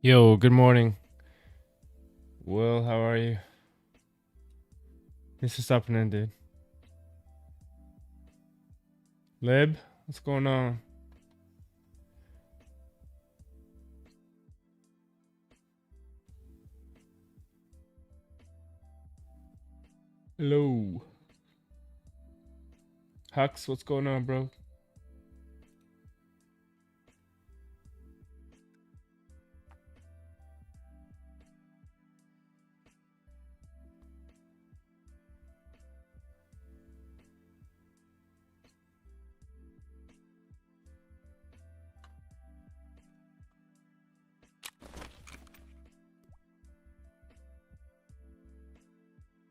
Yo, good morning. Will, how are you? Thanks for stopping in, dude. Lib, what's going on? Hello. Hux, what's going on, bro?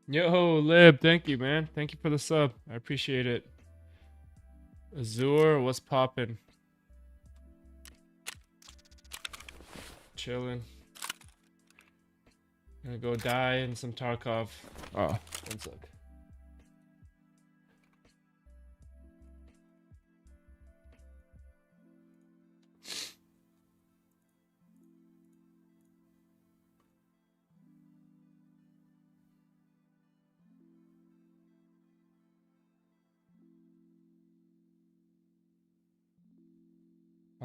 Yo, Lib, thank you, man. Thank you for the sub. I appreciate it. Azure, what's poppin'? Chillin'. Gonna go die in some Tarkov. Oh, one sec.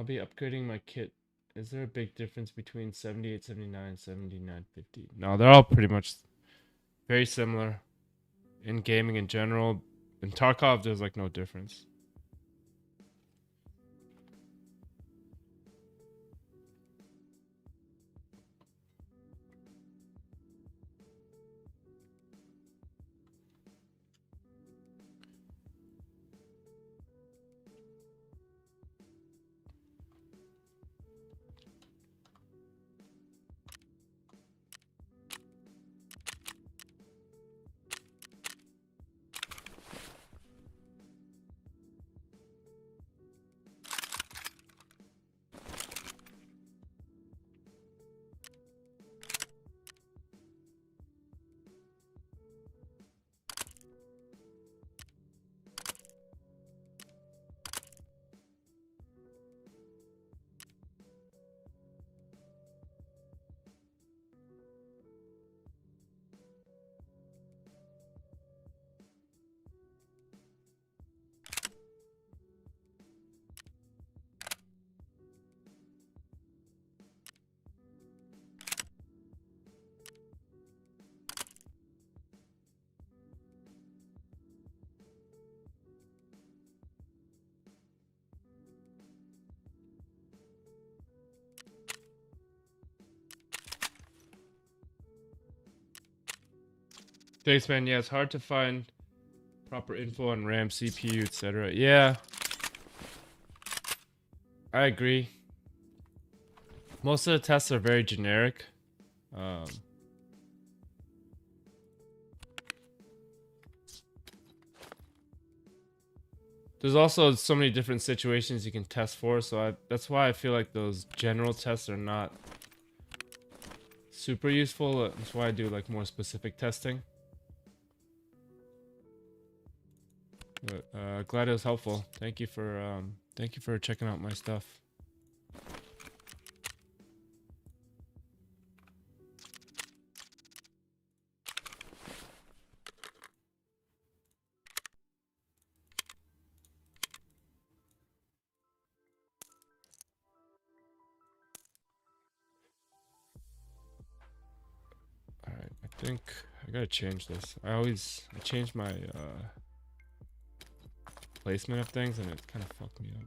I'll be upgrading my kit. Is there a big difference between 7879 and 7950? No, they're all pretty much very similar in gaming in general. In Tarkov, there's like no difference. Thanks, man. Yeah, it's hard to find proper info on RAM, CPU, etc. Yeah, I agree. Most of the tests are very generic. Um, there's also so many different situations you can test for, so that's why I feel like those general tests are not super useful. That's why I do like more specific testing. But glad it was helpful. Thank you for checking out my stuff. All right, I think I gotta change this. I change my placement of things, and it kind of fucked me up.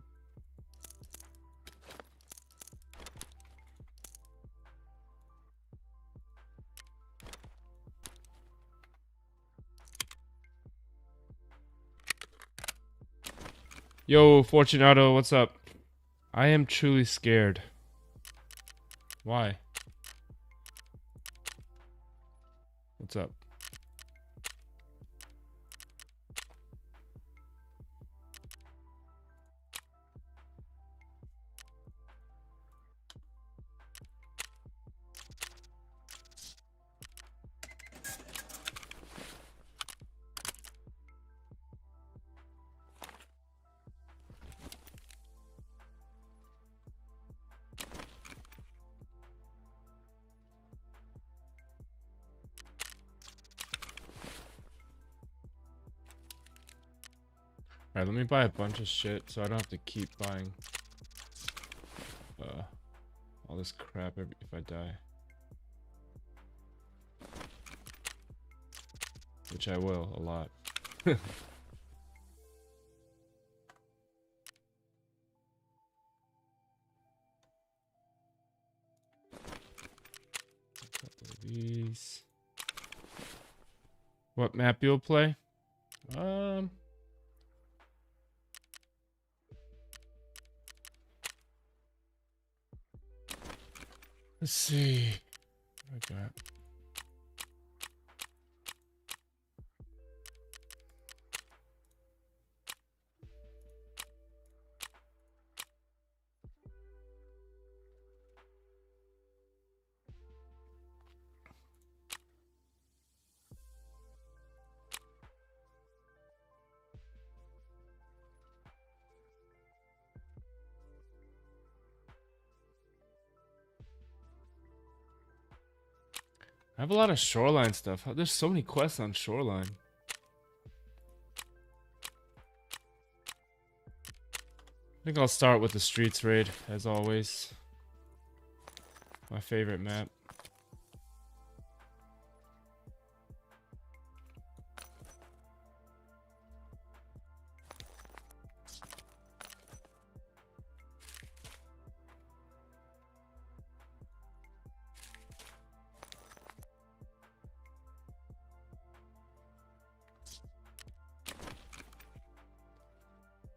Yo, Fortunato, what's up? I am truly scared. Why? What's up? Alright, let me buy a bunch of shit so I don't have to keep buying all this crap if I die. Which I will, a lot. These. What map you'll play? Let's see. What I got. I have a lot of shoreline stuff. There's so many quests on shoreline. I think I'll start with the streets raid, as always. My favorite map.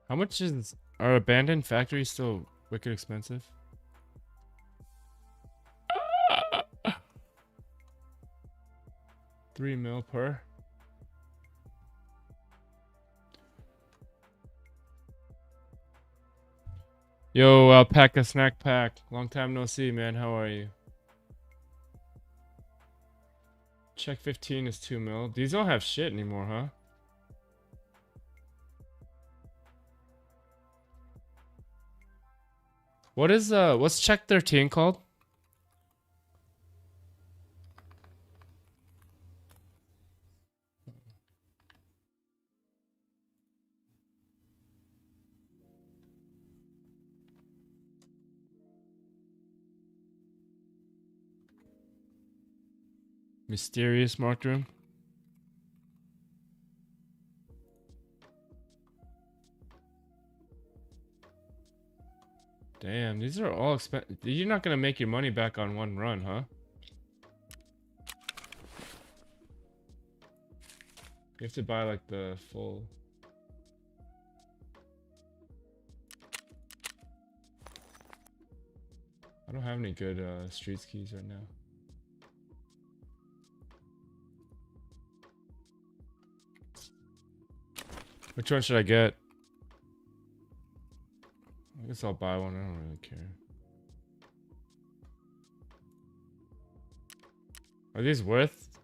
How much are abandoned factories still wicked expensive? $3 mil per. Yo, Alpaca Snack Pack. Long time no see, man. How are you? Check 15 is 2 mil. These don't have shit anymore, huh? What's check 13 called? Mysterious marked room. Damn, these are all expensive. You're not gonna make your money back on one run, huh? You have to buy like the full. I don't have any good streets keys right now. Which one should I get? I guess I'll buy one. I don't really care. Are these worth?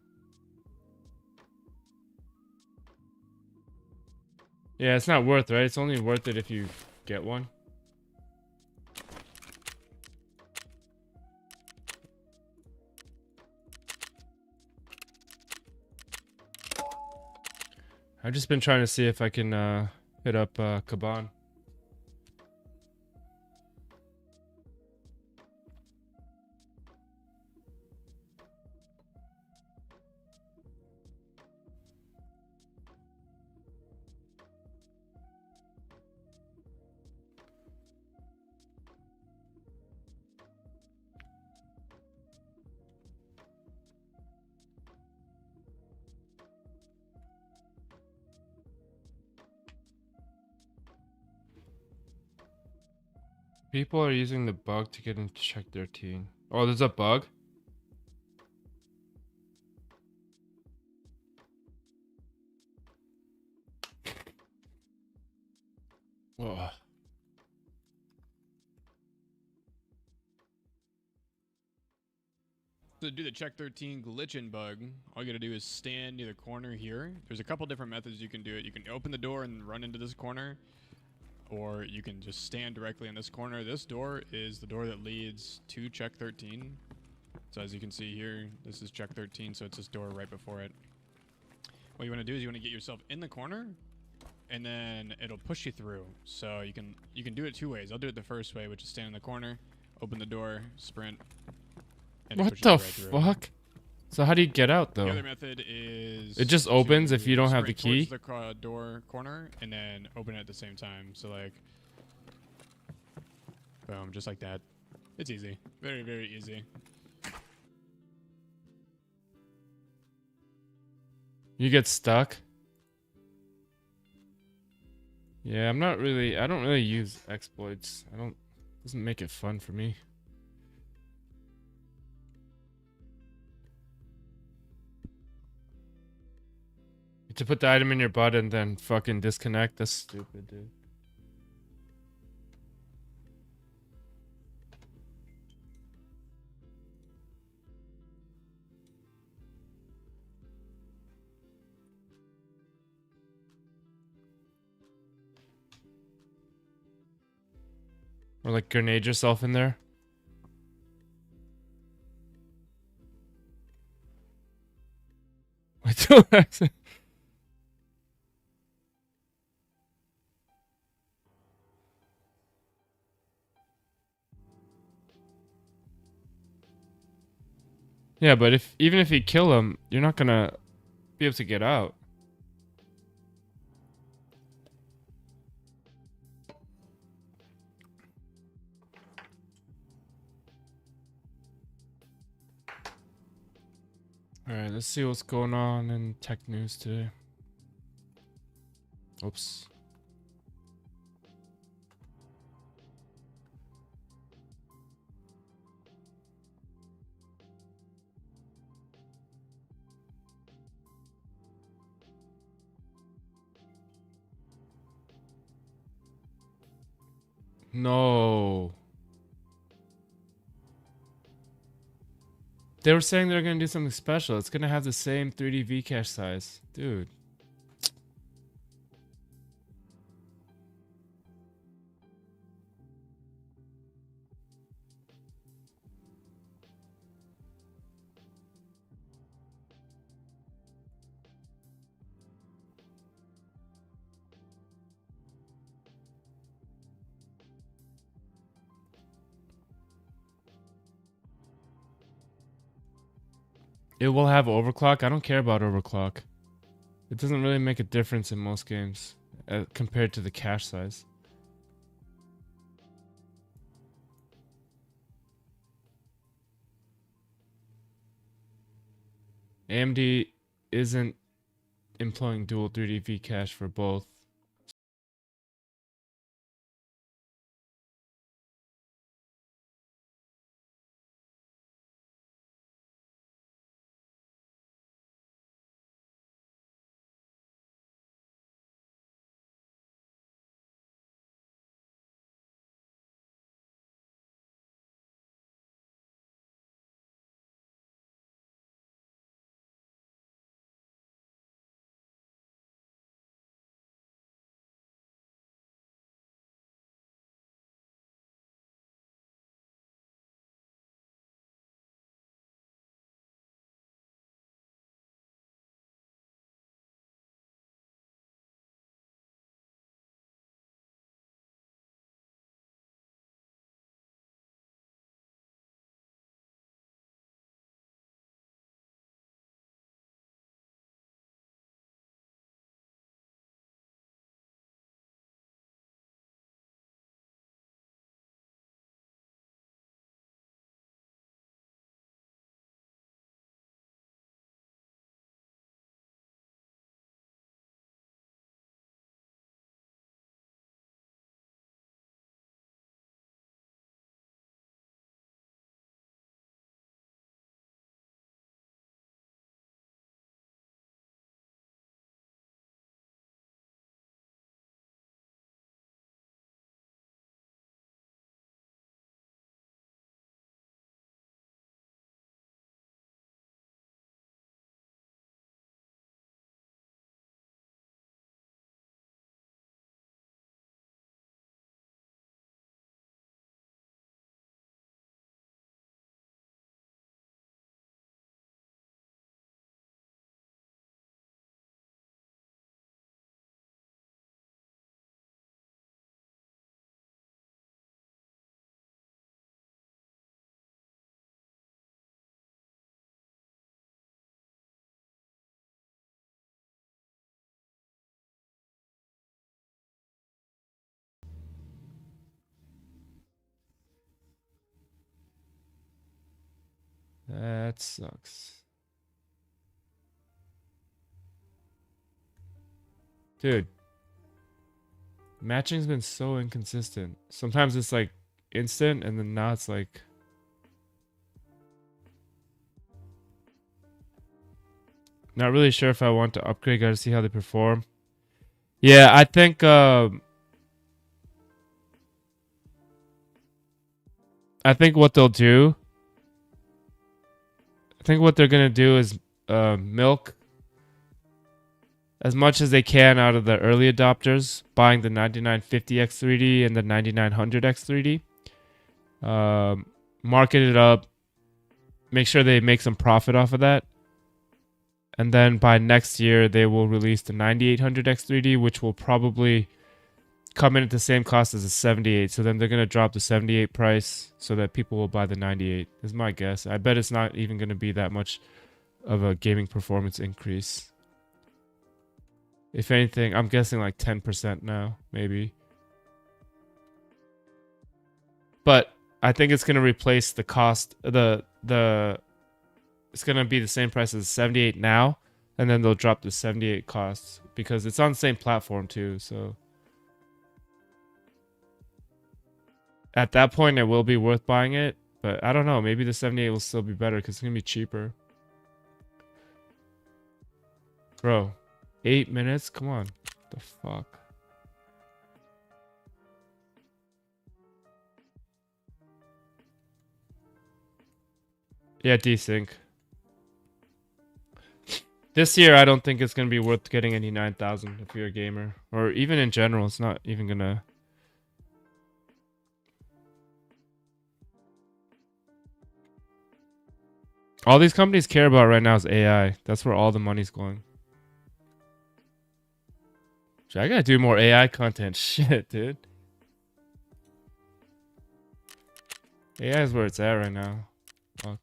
Yeah, it's not worth, right? It's only worth it if you get one. I've just been trying to see if I can hit up Kaban. People are using the bug to get into check 13. Oh, there's a bug? Whoa. To do the check 13 glitch-in bug, all you gotta do is stand near the corner here. There's a couple different methods you can do it. You can open the door and run into this corner, or you can just stand directly in this corner. This door is the door that leads to check 13. So as you can see here, this is check 13, so it's this door right before it. What you want to do is you want to get yourself in the corner and then it'll push you through. So you can do it two ways. I'll do it the first way, which is stand in the corner, open the door, sprint, and it What pushes the you right through. fuck? So how do you get out The though? other method is It just opens if you don't have the sprint key? towards the door corner and then open it at the same time. So like, boom, just like that. It's easy, very very easy. You get stuck? Yeah, I don't really use exploits. Doesn't make it fun for me. To put the item in your butt and then fucking disconnect, that's stupid, dude. Or like grenade yourself in there. I don't actually. Yeah, but even if you kill him, you're not gonna be able to get out. Alright, let's see what's going on in tech news today. Oops. No. They were saying they're gonna do something special. It's gonna have the same 3D Vcache size. Dude. It will have overclock. I don't care about overclock. It doesn't really make a difference in most games compared to the cache size. AMD isn't employing dual 3D Vcache for both. That sucks. Dude, matching's been so inconsistent. Sometimes it's like instant, and then now it's like... Not really sure if I want to upgrade. Gotta see how they perform. Yeah, I think what they'll do... I think what they're gonna do is milk as much as they can out of the early adopters, buying the 9950X3D and the 9900X3D. Market it up, make sure they make some profit off of that. And then by next year, they will release the 9800X3D, which will probably come in at the same cost as the 78. So then they're going to drop the 78 price so that people will buy the 98, is my guess. I bet it's not even going to be that much of a gaming performance increase. If anything, I'm guessing like 10% now, maybe. But I think it's going to replace the cost, it's going to be the same price as 78 now, and then they'll drop the 78 costs because it's on the same platform too, so at that point it will be worth buying it, but I don't know, maybe the 78 will still be better because it's going to be cheaper. Bro, 8 minutes? Come on. What the fuck? Yeah, desync. This year, I don't think it's going to be worth getting any 9000 if you're a gamer. Or even in general, it's not even going to... All these companies care about right now is AI. That's where all the money's going. I gotta do more AI content. Shit, dude. AI is where it's at right now. Fuck.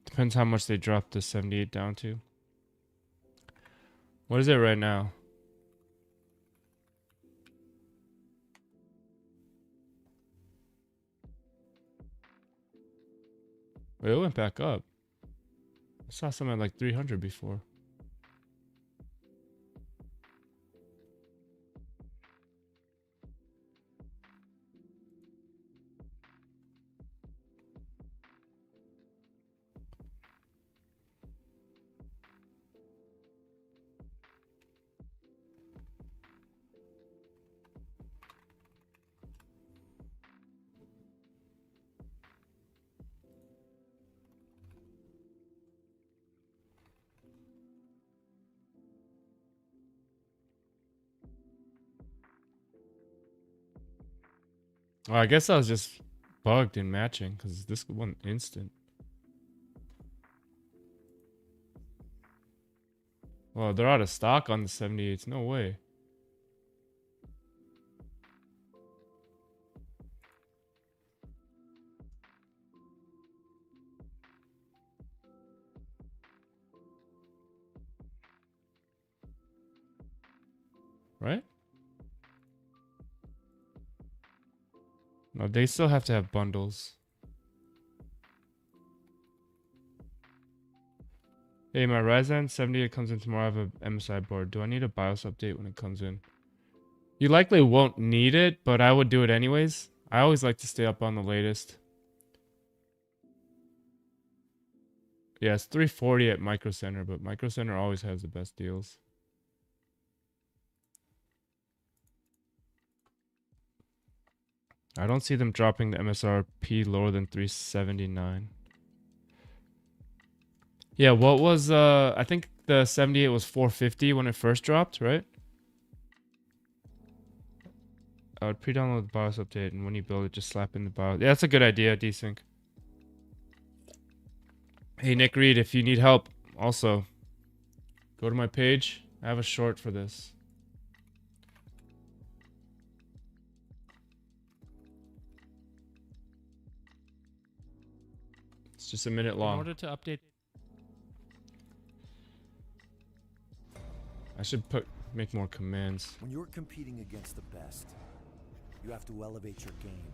Depends how much they drop the 78 down to. What is it right now? Wait, it went back up. I saw something at like 300 before. Oh, I guess I was just bugged in matching because this one instant. Well, they're out of stock on the 78s. No way. Right? No, they still have to have bundles. Hey, my Ryzen 78 comes in tomorrow. I have a MSI board. Do I need a BIOS update when it comes in? You likely won't need it, but I would do it anyways. I always like to stay up on the latest. Yeah, it's 340 at Micro Center, but Micro Center always has the best deals. I don't see them dropping the MSRP lower than 379. Yeah, what was I think the 78 was 450 when it first dropped, right? I would pre-download the BIOS update, and when you build it, just slap in the BIOS. Yeah, that's a good idea, desync. Hey, Nick Reed, if you need help, also, go to my page. I have a short for this. It's just a minute In long. order to update, I should make more commands. When you're competing against the best, you have to elevate your game.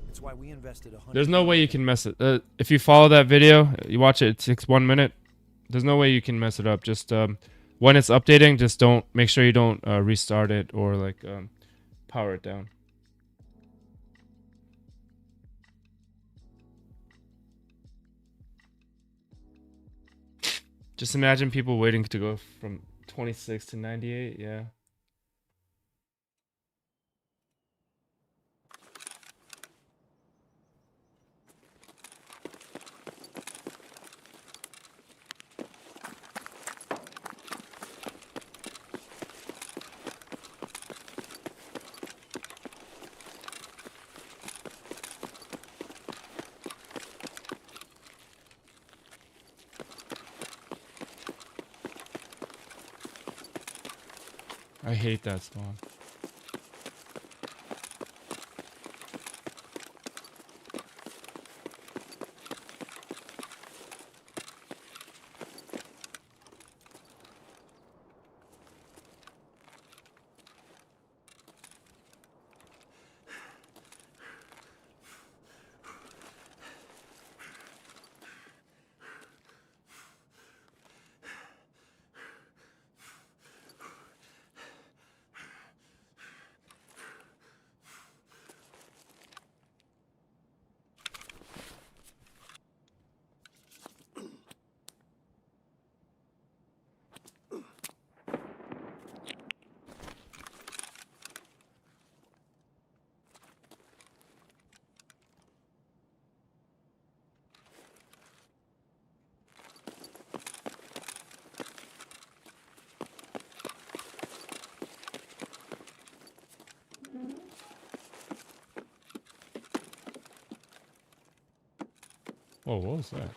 It's why we invested 100. There's no way you can mess it. If you follow that video, you watch it. It takes 1 minute. There's no way you can mess it up. Just when it's updating, just don't make sure you don't restart it or like power it down. Just imagine people waiting to go from 26 to 98. Yeah. I hate that spawn. Oh, what was that?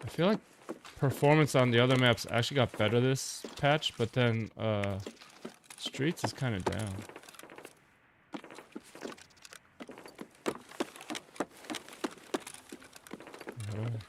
I feel like performance on the other maps actually got better this patch, but then Streets is kind of down. Oh, God.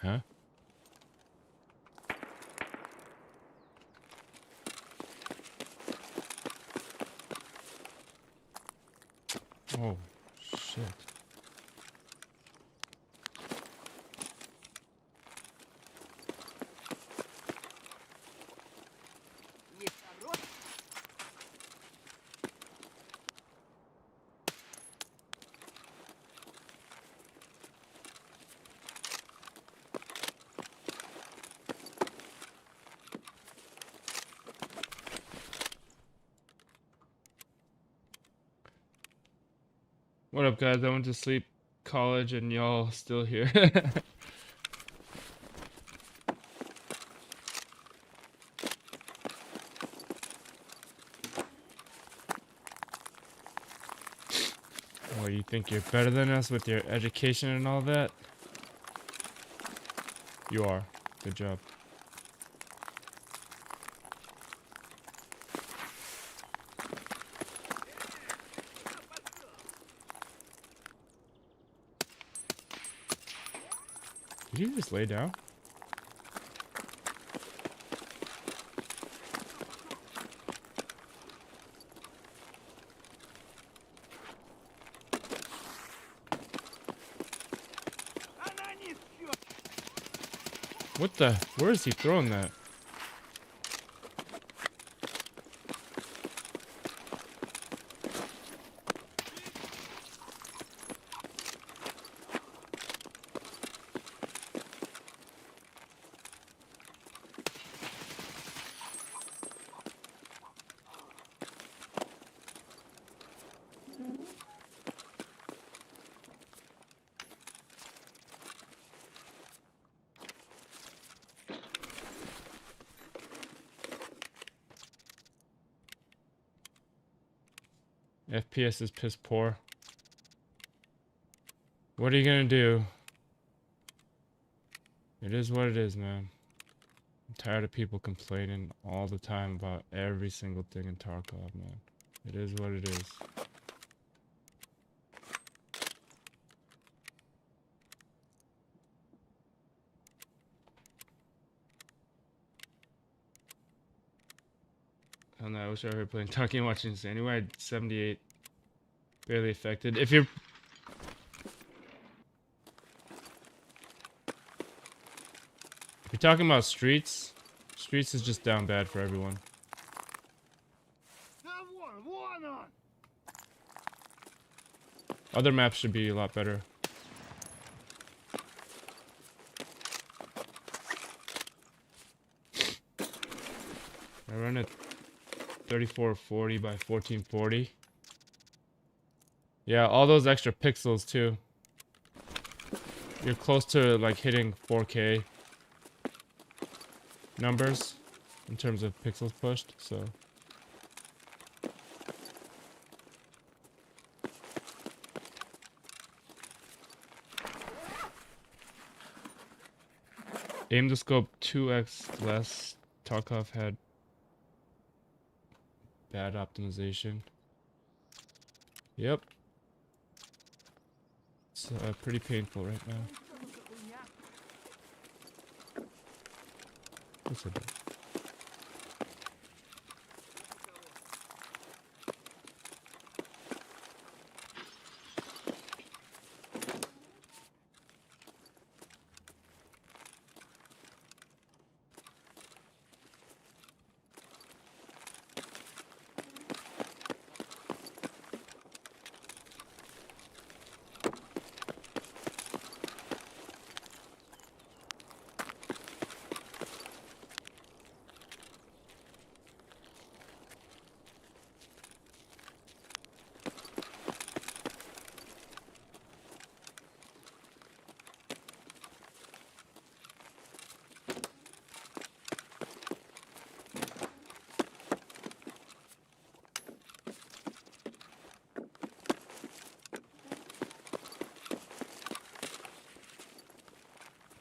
Huh? Oh, shit. What up, guys? I went to sleep college and y'all still here. Oh, you think you're better than us with your education and all that? You are. Good job. Did you just lay down? What the? Where is he throwing that? FPS is piss poor. What are you gonna do? It is what it is, man. I'm tired of people complaining all the time about every single thing in Tarkov, man. It is what it is. I don't know, I wish I were playing Tarkov and watching this. Anyway, I had 78. Barely affected. If you're talking about streets, streets is just down bad for everyone. Other maps should be a lot better. I run at 3440 by 1440. Yeah, all those extra pixels too. You're close to like hitting 4K numbers in terms of pixels pushed, so. Aim the scope 2x less. Tarkov had bad optimization. Yep. It's pretty painful right now. What's it?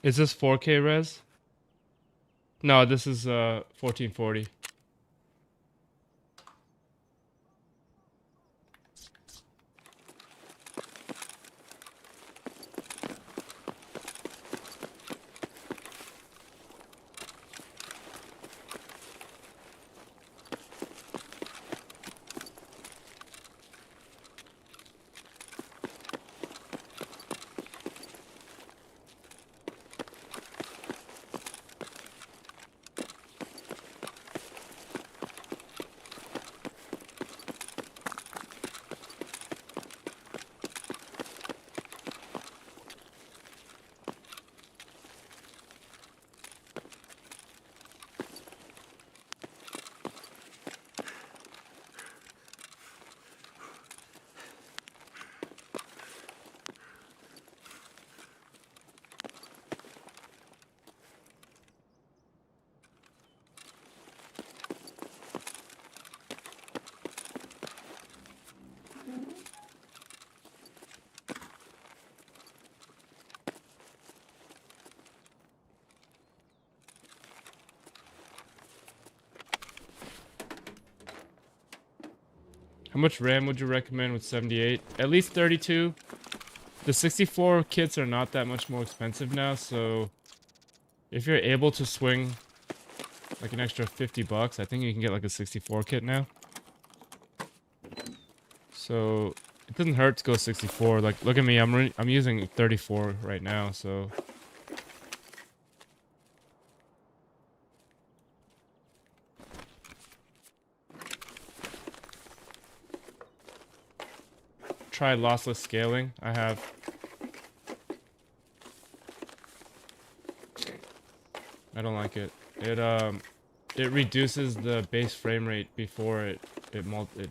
Is this 4K res? No, this is 1440. How much RAM would you recommend with 78? At least 32. The 64 kits are not that much more expensive now, so if you're able to swing like an extra 50 bucks, I think you can get like a 64 kit now. So it doesn't hurt to go 64. Like, look at me, I'm using 34 right now, so try lossless scaling. I have. I don't like it. It reduces the base frame rate before it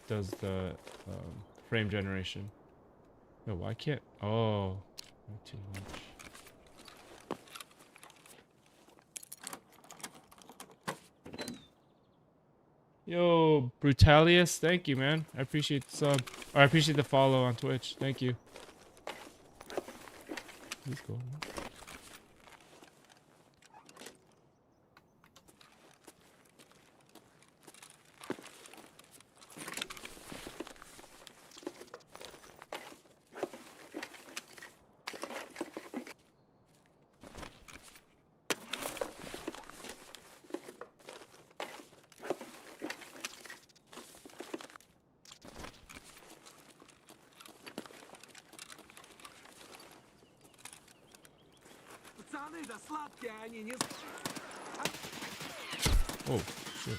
does the frame generation. Yo, why can't? Oh, not too much. Yo, Brutalius, thank you, man. I appreciate the sub. Or I appreciate the follow on Twitch. Thank you. Let's go. Oh, shit.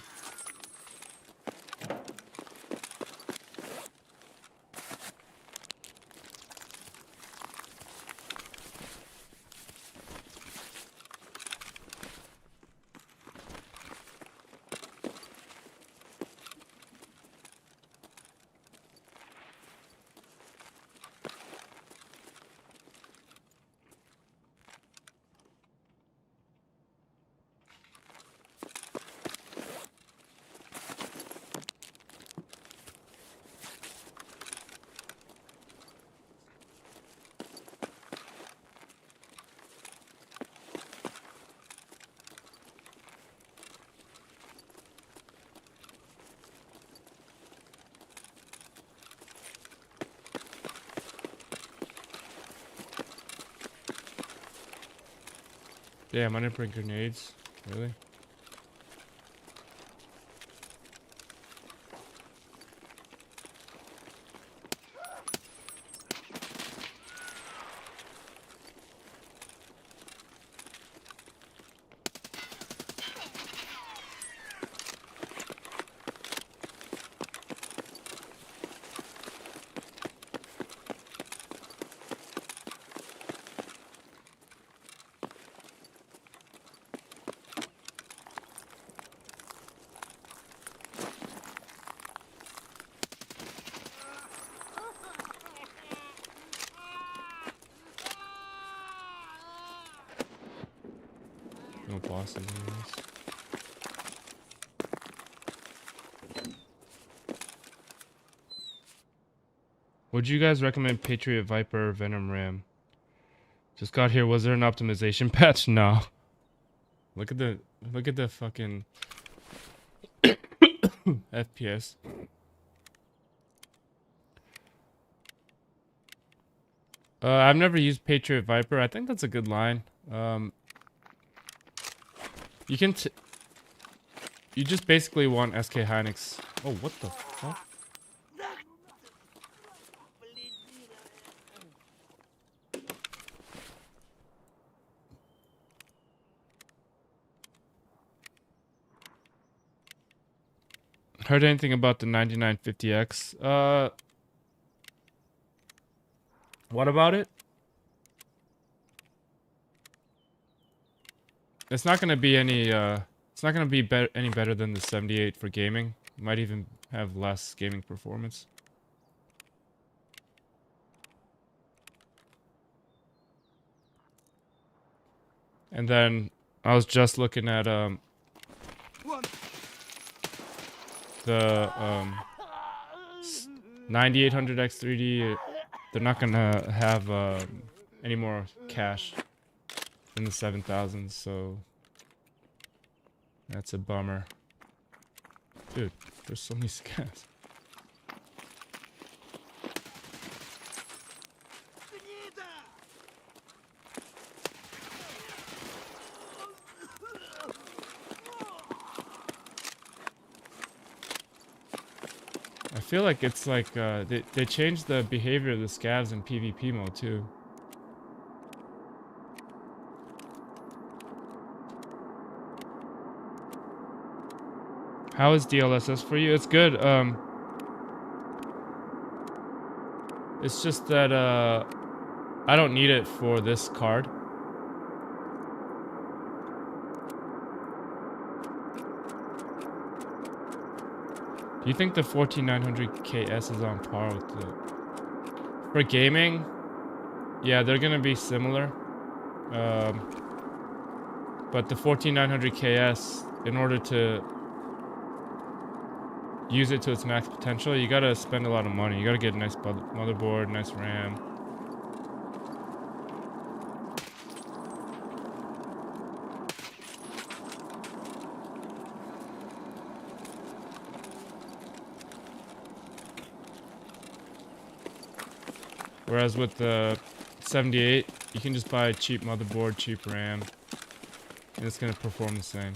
Damn, I didn't bring grenades. Really? No bosses in this. Would you guys recommend Patriot Viper or Venom Ram? Just got here. Was there an optimization patch? No. Look at the fucking FPS. I've never used Patriot Viper. I think that's a good line. You can you just basically want SK Hynix. Oh, what the fuck? Heard anything about the 9950X? What about it? It's not gonna be any. It's not gonna be any better than the 78 for gaming. Might even have less gaming performance. And then I was just looking at the 9800X3D. They're not gonna have any more cache in the 7000s, so that's a bummer. Dude, there's so many scans. feel like it's like they changed the behavior of the scavs in PvP mode too. How is DLSS for you? It's good. It's just that I don't need it for this card. Do you think the 14900 KS is on par with the... For gaming, yeah, they're gonna be similar. But the 14900 KS, in order to use it to its max potential, you gotta spend a lot of money. You gotta get a nice motherboard, nice RAM. Whereas with the 78, you can just buy a cheap motherboard, cheap RAM, and it's gonna perform the same.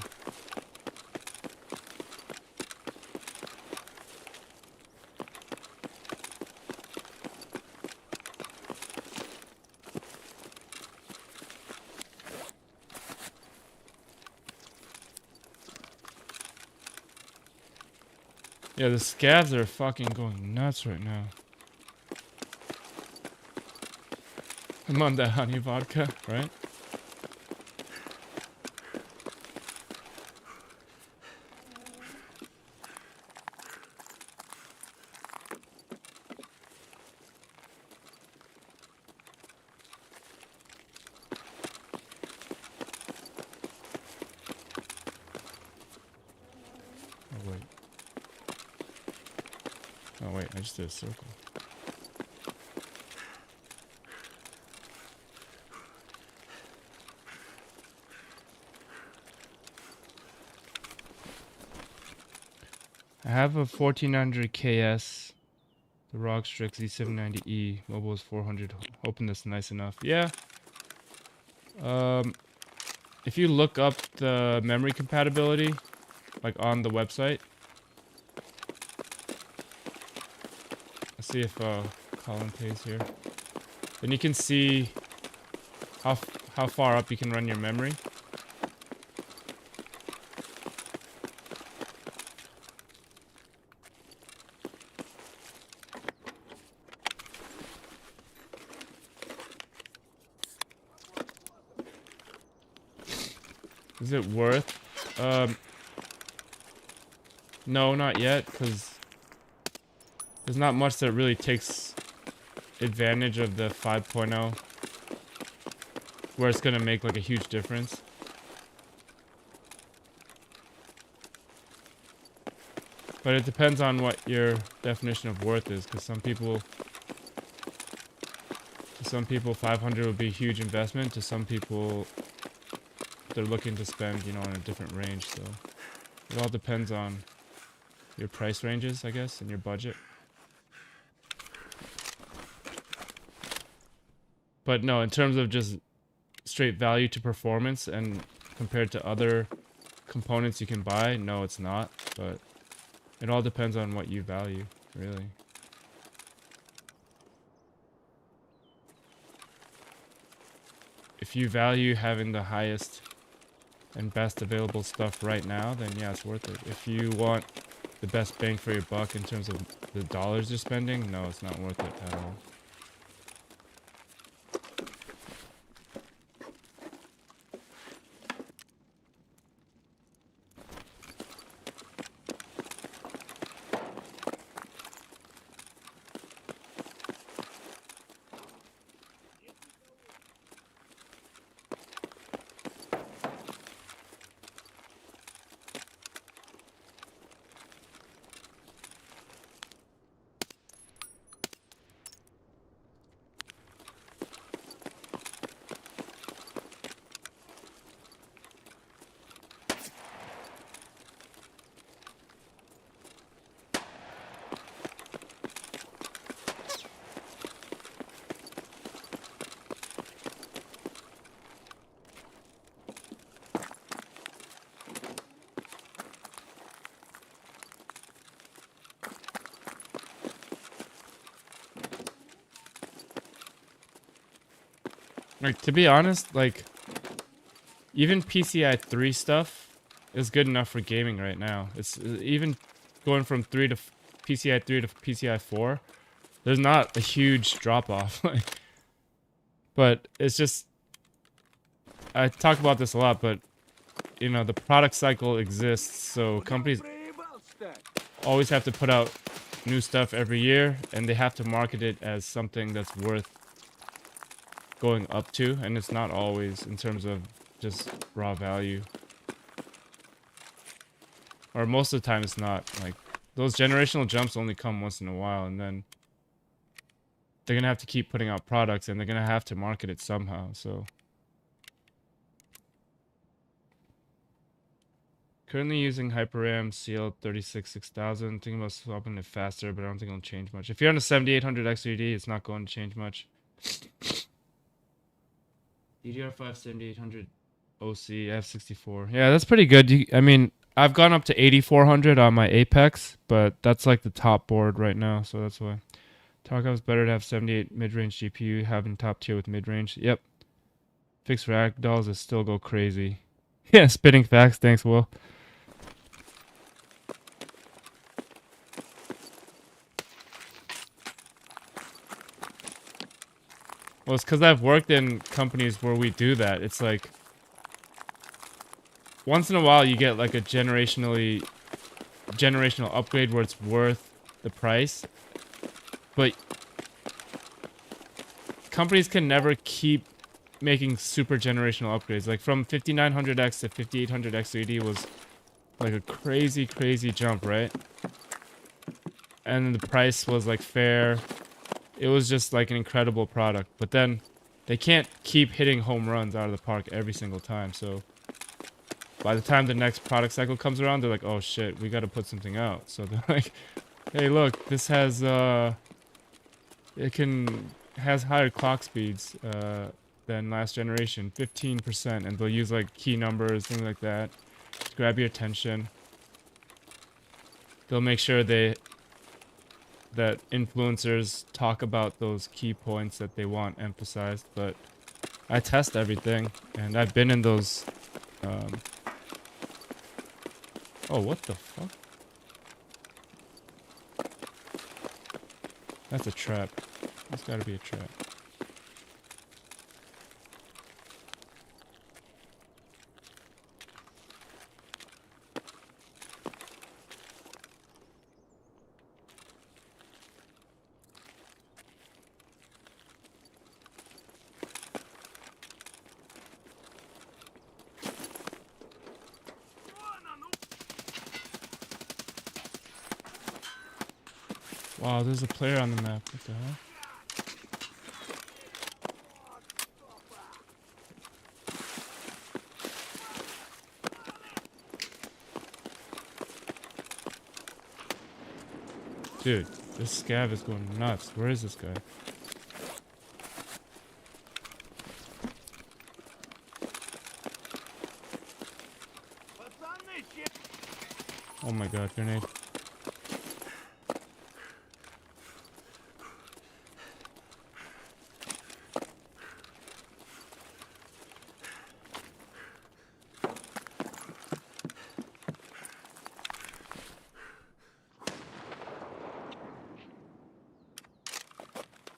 Yeah, the scavs are fucking going nuts right now. I'm on that honey vodka, right? Oh wait. Oh wait, I just did a circle. I have a 1400 KS, the Rockstrix Z790E, mobile is 400. Hoping that's nice enough. Yeah. If you look up the memory compatibility, like on the website, let's see if Colin pays here. Then you can see how far up you can run your memory. Is it worth? No, not yet, because there's not much that really takes advantage of the 5.0, where it's gonna make like a huge difference. But it depends on what your definition of worth is, because some people 500 would be a huge investment. To some people, they're looking to spend, you know, in a different range. So it all depends on your price ranges, I guess, and your budget. But no, in terms of just straight value to performance and compared to other components you can buy, no, it's not. But it all depends on what you value, really. If you value having the highest and best available stuff right now, then yeah, it's worth it. If you want the best bang for your buck in terms of the dollars you're spending, no, it's not worth it at all. Like, to be honest, like, even PCI 3 stuff is good enough for gaming right now. It's even going from PCI 3 to PCI 4. There's not a huge drop off. But it's just, I talk about this a lot, but you know, the product cycle exists, so companies always have to put out new stuff every year, and they have to market it as something that's worth going up to, and it's not always in terms of just raw value. Or most of the time it's not. Like, those generational jumps only come once in a while, and then they're gonna have to keep putting out products, and they're gonna have to market it somehow, so. Currently using HyperRAM CL36-6000. Thinking about swapping it faster, but I don't think it'll change much. If you're on a 7800 XRD, it's not going to change much. DDR5 7800 OC F64. Yeah, that's pretty good. I mean, I've gone up to 8400 on my Apex, but that's like the top board right now, so that's why. Tarkov's better to have 78 mid-range GPU, having top tier with mid-range. Yep. Fixed ragdolls is still go crazy. Yeah, spitting facts. Thanks, Will. Well, it's because I've worked in companies where we do that. It's like, once in a while you get like a generational upgrade where it's worth the price. But companies can never keep making super generational upgrades. Like from 5900X to 5800X AD was like a crazy, crazy jump, right? And the price was like fair. It was just like an incredible product. But then they can't keep hitting home runs out of the park every single time. So by the time the next product cycle comes around, they're like, oh shit, we got to put something out. So they're like, hey, look, this has has higher clock speeds than last generation, 15%, and they'll use like key numbers, things like that, to grab your attention. They'll make sure that influencers talk about those key points that they want emphasized. But I test everything, and I've been in those. Oh, what the fuck? That's a trap. That's gotta be a trap. Wow, there's a player on the map. What the hell? Dude, this scav is going nuts. Where is this guy? Oh my god, grenade.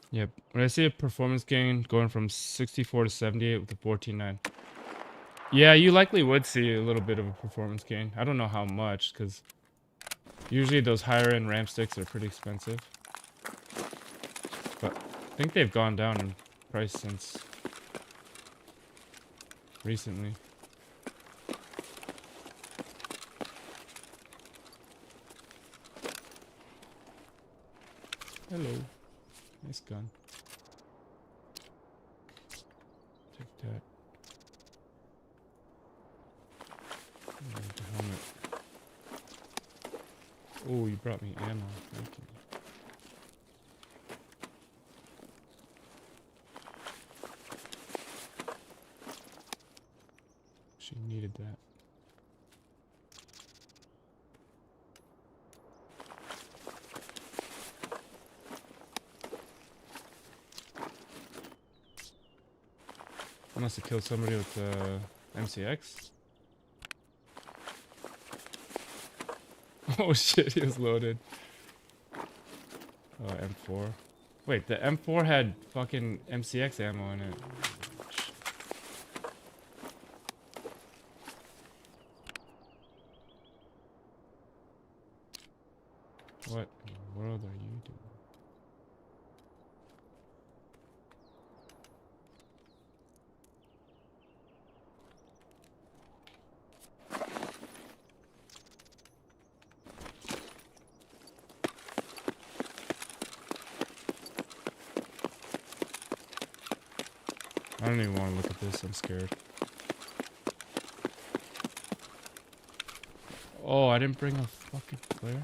Yep. When I see a performance gain going from 64 to 78 with the 14.9. Yeah, you likely would see a little bit of a performance gain. I don't know how much, because usually those higher end RAM sticks are pretty expensive. But I think they've gone down in price since recently. Hello. Nice gun. Take that. The helmet. Oh, you brought me ammo. Thank you. She needed that. Must have killed somebody with MCX. Oh shit, he was loaded. Oh, M4. Wait, the M4 had fucking MCX ammo in it. What in the world are you doing? I don't even want to look at this, I'm scared. Oh, I didn't bring a fucking flare.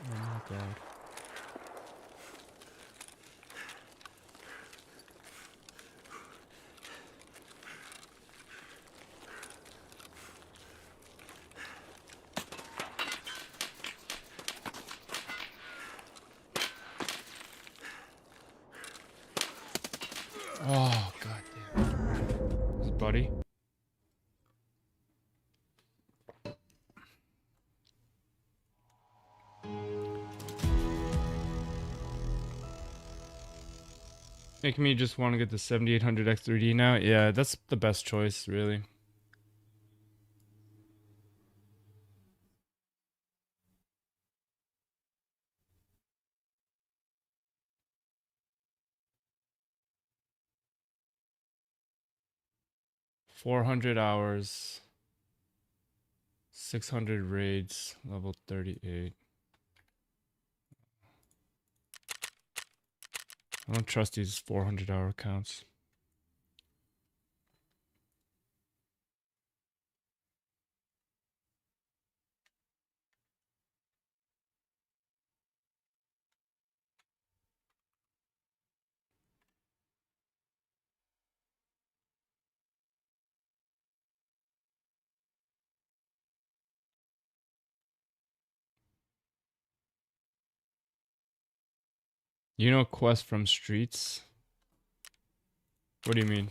Oh my god. Oh god damn. Is it Buddy? Making me just want to get the 7800 X3D now. Yeah, that's the best choice, really. $400 hours, 600 raids, level 38. I don't trust these 400-hour counts. You know Quest from Streets? What do you mean?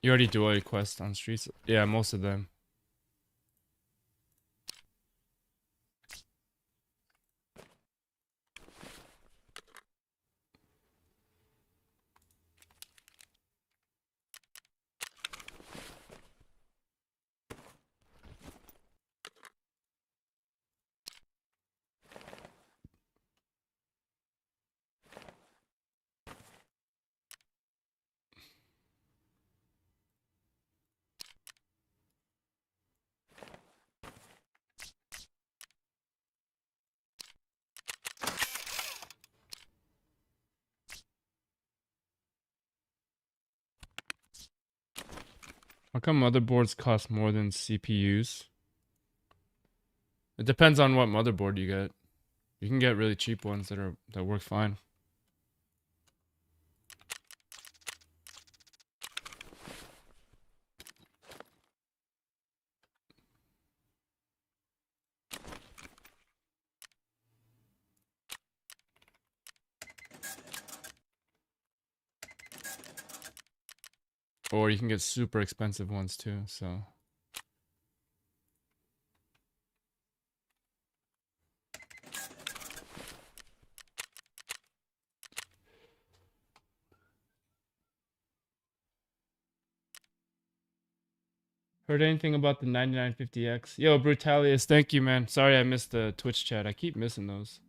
You already do all your quests on Streets? Yeah, most of them. How come motherboards cost more than CPUs? It depends on what motherboard you get. You can get really cheap ones that work fine. Or you can get super expensive ones too, so. Heard anything about the 9950X? Yo, Brutalius, thank you, man. Sorry I missed the Twitch chat. I keep missing those.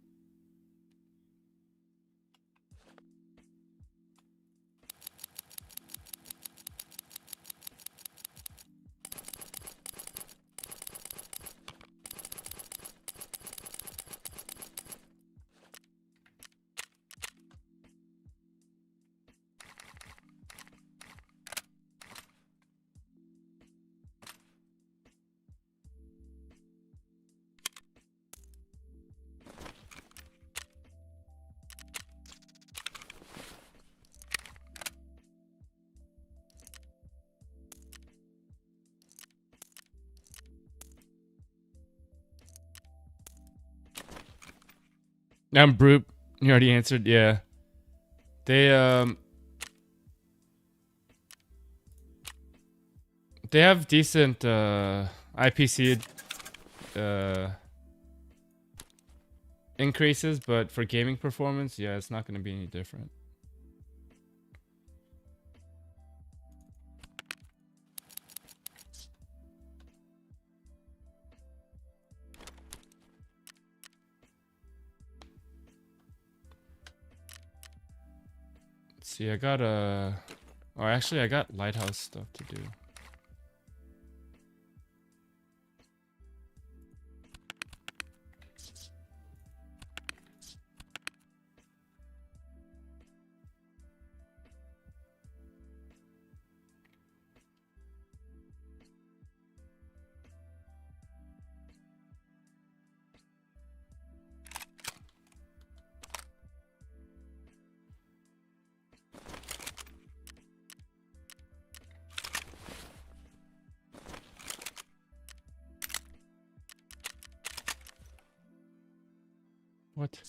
I'm brute. You already answered. Yeah. They have decent IPC increases, but for gaming performance, yeah, it's not going to be any different. Let's see, I got oh, actually, I got lighthouse stuff to do. What?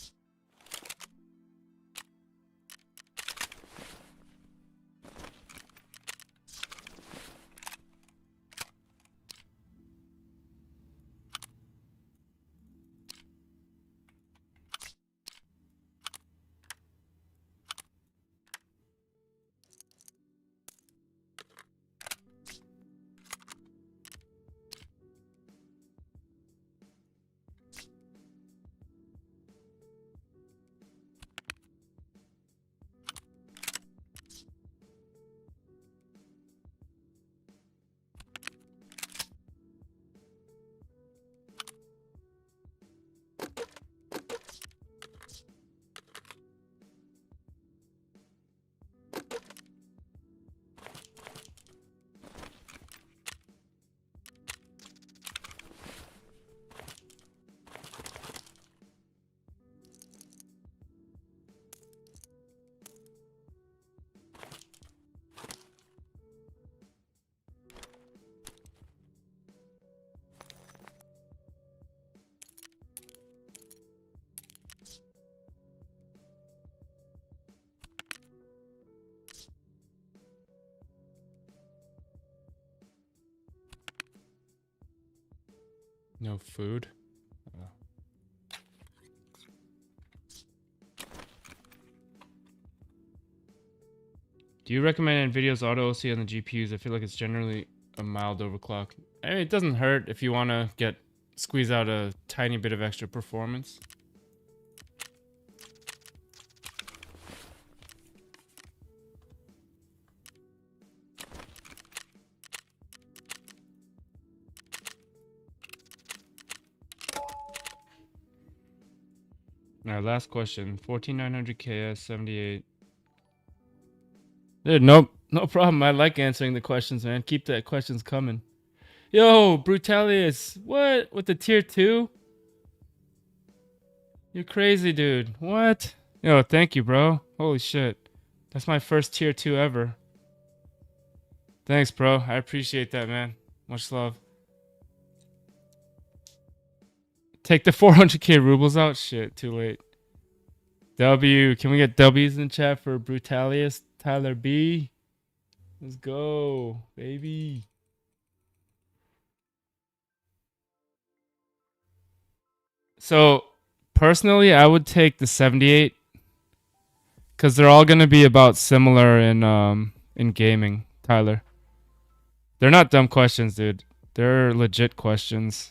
No food? Oh. Do you recommend NVIDIA's auto OC on the GPUs? I feel like it's generally a mild overclock. I mean, it doesn't hurt if you want to squeeze out a tiny bit of extra performance. Alright, last question. 14900 KS 78. Dude, nope. No problem. I like answering the questions, man. Keep the questions coming. Yo, Brutalius. What? With the tier 2? You're crazy, dude. What? Yo, thank you, bro. Holy shit. That's my first tier 2 ever. Thanks, bro. I appreciate that, man. Much love. Take the 400k rubles out? Shit, too late. W. Can we get W's in chat for Brutalius? Tyler B. Let's go, baby. So, personally, I would take the 78 because they're all going to be about similar in gaming, Tyler. They're not dumb questions, dude. They're legit questions.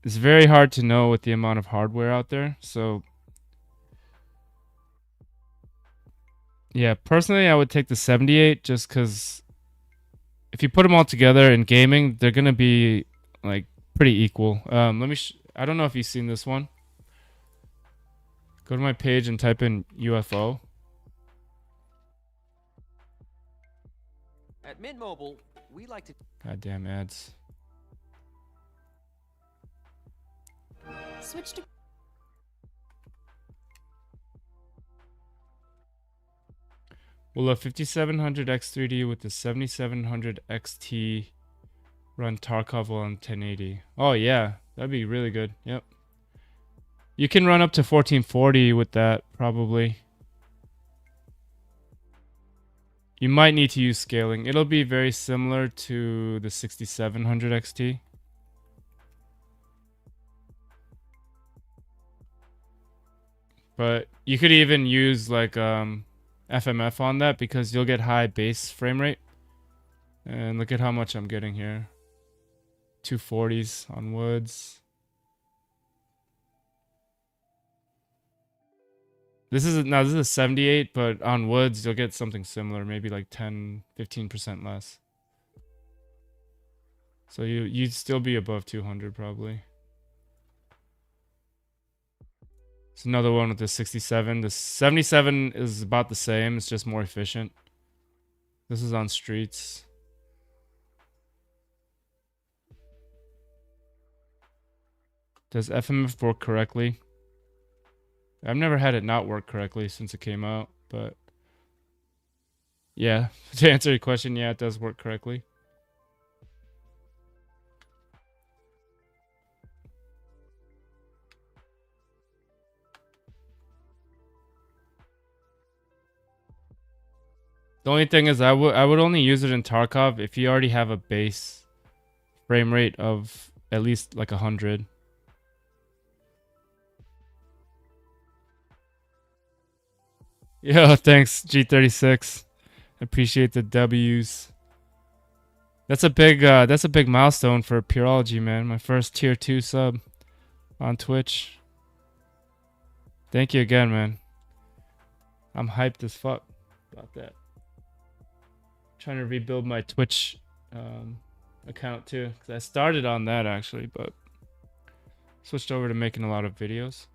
It's very hard to know with the amount of hardware out there. So, yeah, personally, I would take the 78 just because if you put them all together in gaming, they're going to be like pretty equal. Let me I don't know if you've seen this one. Go to my page and type in UFO. At Mint Mobile, we like to Goddamn ads. Switch to Will a 5700 X3D with the 7700 XT run Tarkov on 1080? Oh yeah, that'd be really good. Yep. You can run up to 1440 with that, probably. You might need to use scaling. It'll be very similar to the 6700 XT. But you could even use like FMF on that because you'll get high base frame rate. And look at how much I'm getting here. 240s on woods. This is a 78, but on woods you'll get something similar, maybe like 10-15% less. So you'd still be above 200 probably. It's another one with the 67. The 77 is about the same, it's just more efficient. This is on streets. Does FMF work correctly? I've never had it not work correctly since it came out, but yeah, to answer your question, yeah, it does work correctly. The only thing is I would only use it in Tarkov if you already have a base frame rate of at least like 100. Yo, thanks G36. Appreciate the W's. That's a big milestone for pyurologie, man. My first tier 2 sub on Twitch. Thank you again, man. I'm hyped as fuck about that. Trying to rebuild my Twitch account too, because I started on that actually, but switched over to making a lot of videos.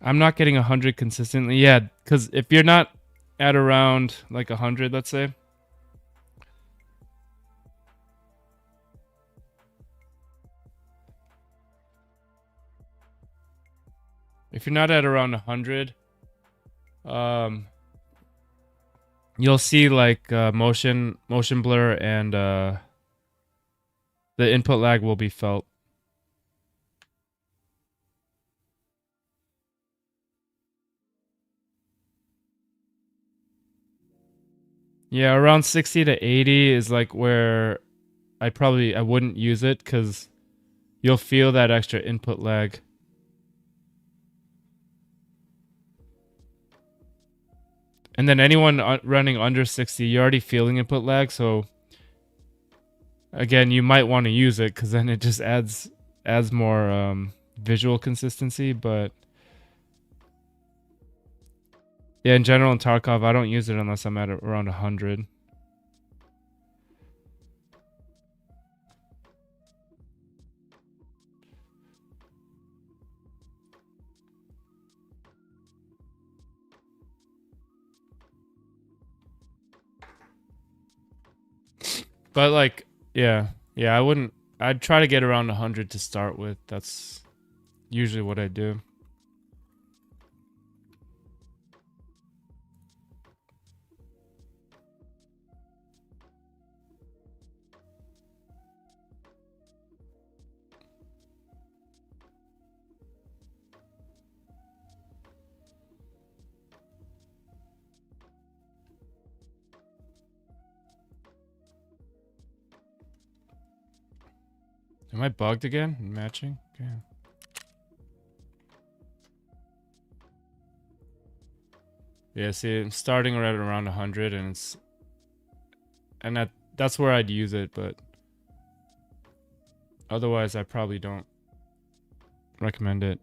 I'm not getting 100 consistently. Yeah, because if you're not at around like 100, let's say. If you're not at around 100, you'll see like motion blur and the input lag will be felt. Yeah, around 60 to 80 is like where I wouldn't use it because you'll feel that extra input lag. And then anyone running under 60, you're already feeling input lag, so again, you might want to use it because then it just adds more visual consistency, but yeah, in general in Tarkov, I don't use it unless I'm at around 100. But like, yeah, I'd try to get around 100 to start with. That's usually what I do. Am I bugged again? Matching? Okay. Yeah, see, I'm starting right around 100 and that's where I'd use it, but otherwise I probably don't recommend it.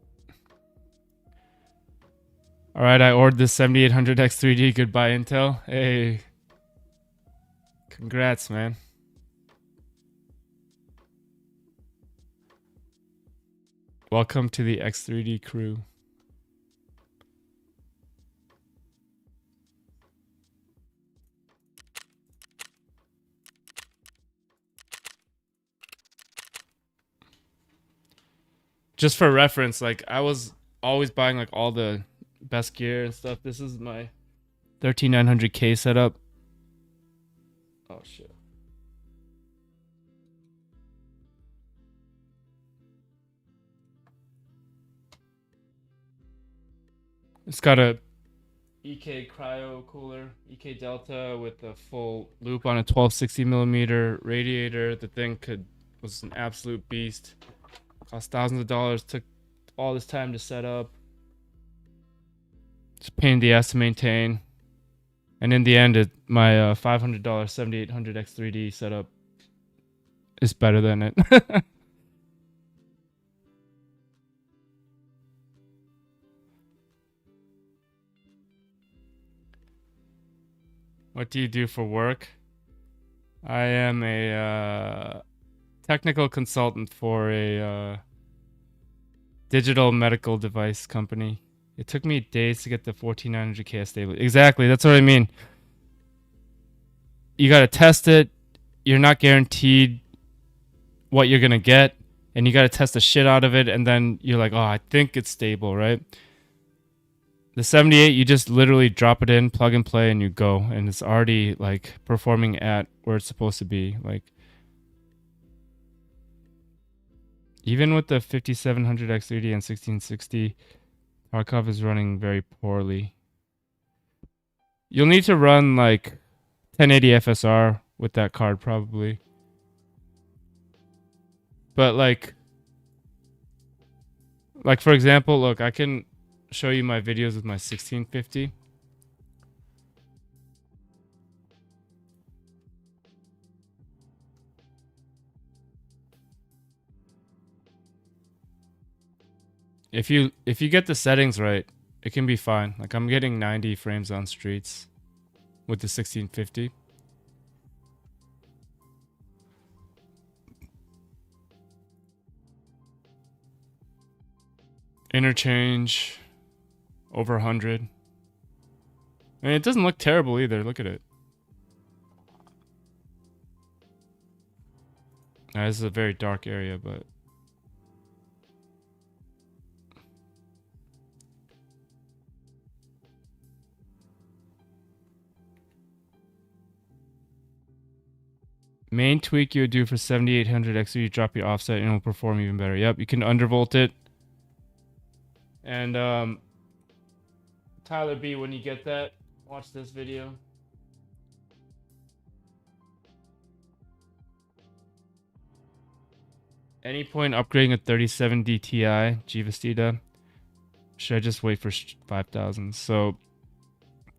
Alright, I ordered this 7800 X3D. Goodbye, Intel. Hey. Congrats, man. Welcome to the X3D crew. Just for reference, like I was always buying like all the best gear and stuff. This is my 13900K setup. Oh shit. It's got a EK cryo cooler, EK Delta with a full loop on a 1260 millimeter radiator. The thing was an absolute beast. Cost thousands of dollars. Took all this time to set up. It's a pain in the ass to maintain. And in the end, my $500 7800 X3D setup is better than it. What do you do for work? I am a technical consultant for a digital medical device company. It took me days to get the 14900K stable. Exactly, that's what I mean. You gotta test it. You're not guaranteed what you're gonna get, and you gotta test the shit out of it, and then you're like, oh, I think it's stable, right? The 78, you just literally drop it in, plug and play, and you go, and it's already like performing at where it's supposed to be. Like, even with the 5700 X3D and 1660, Tarkov is running very poorly. You'll need to run like 1080 FSR with that card probably. But like for example, look, I can show you my videos with my 1650. If you get the settings right, it can be fine. Like I'm getting 90 frames on streets with the 1650. Interchange over 100. I mean, it doesn't look terrible either. Look at it. Now, this is a very dark area, but main tweak you would do for 7800 XE, you drop your offset and it'll perform even better. Yep, you can undervolt it. And Tyler B, when you get that, watch this video. Any point upgrading a 3070 Ti G-Vestita? Should I just wait for 5000? So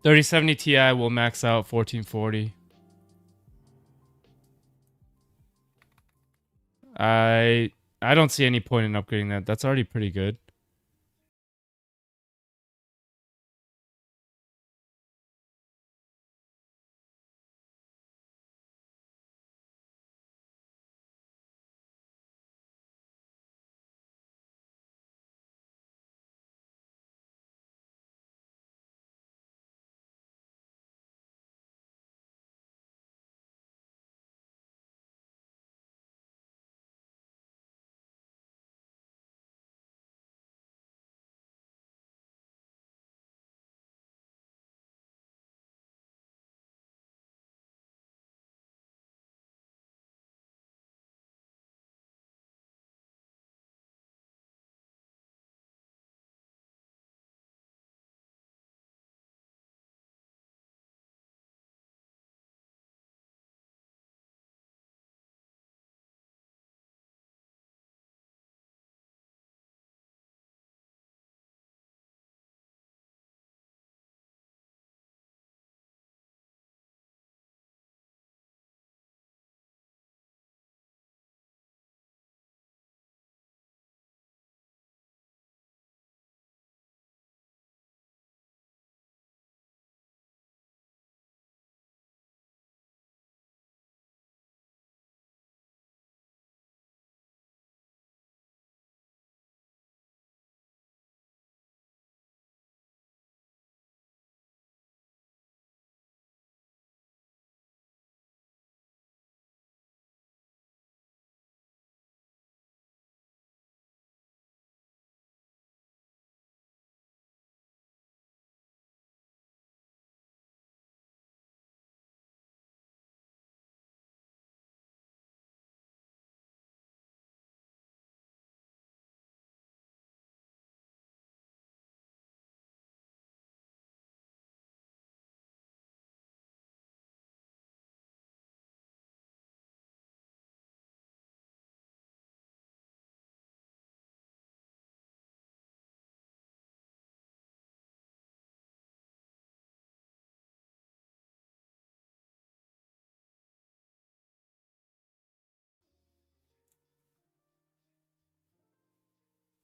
3070 Ti will max out 1440. I don't see any point in upgrading that. That's already pretty good.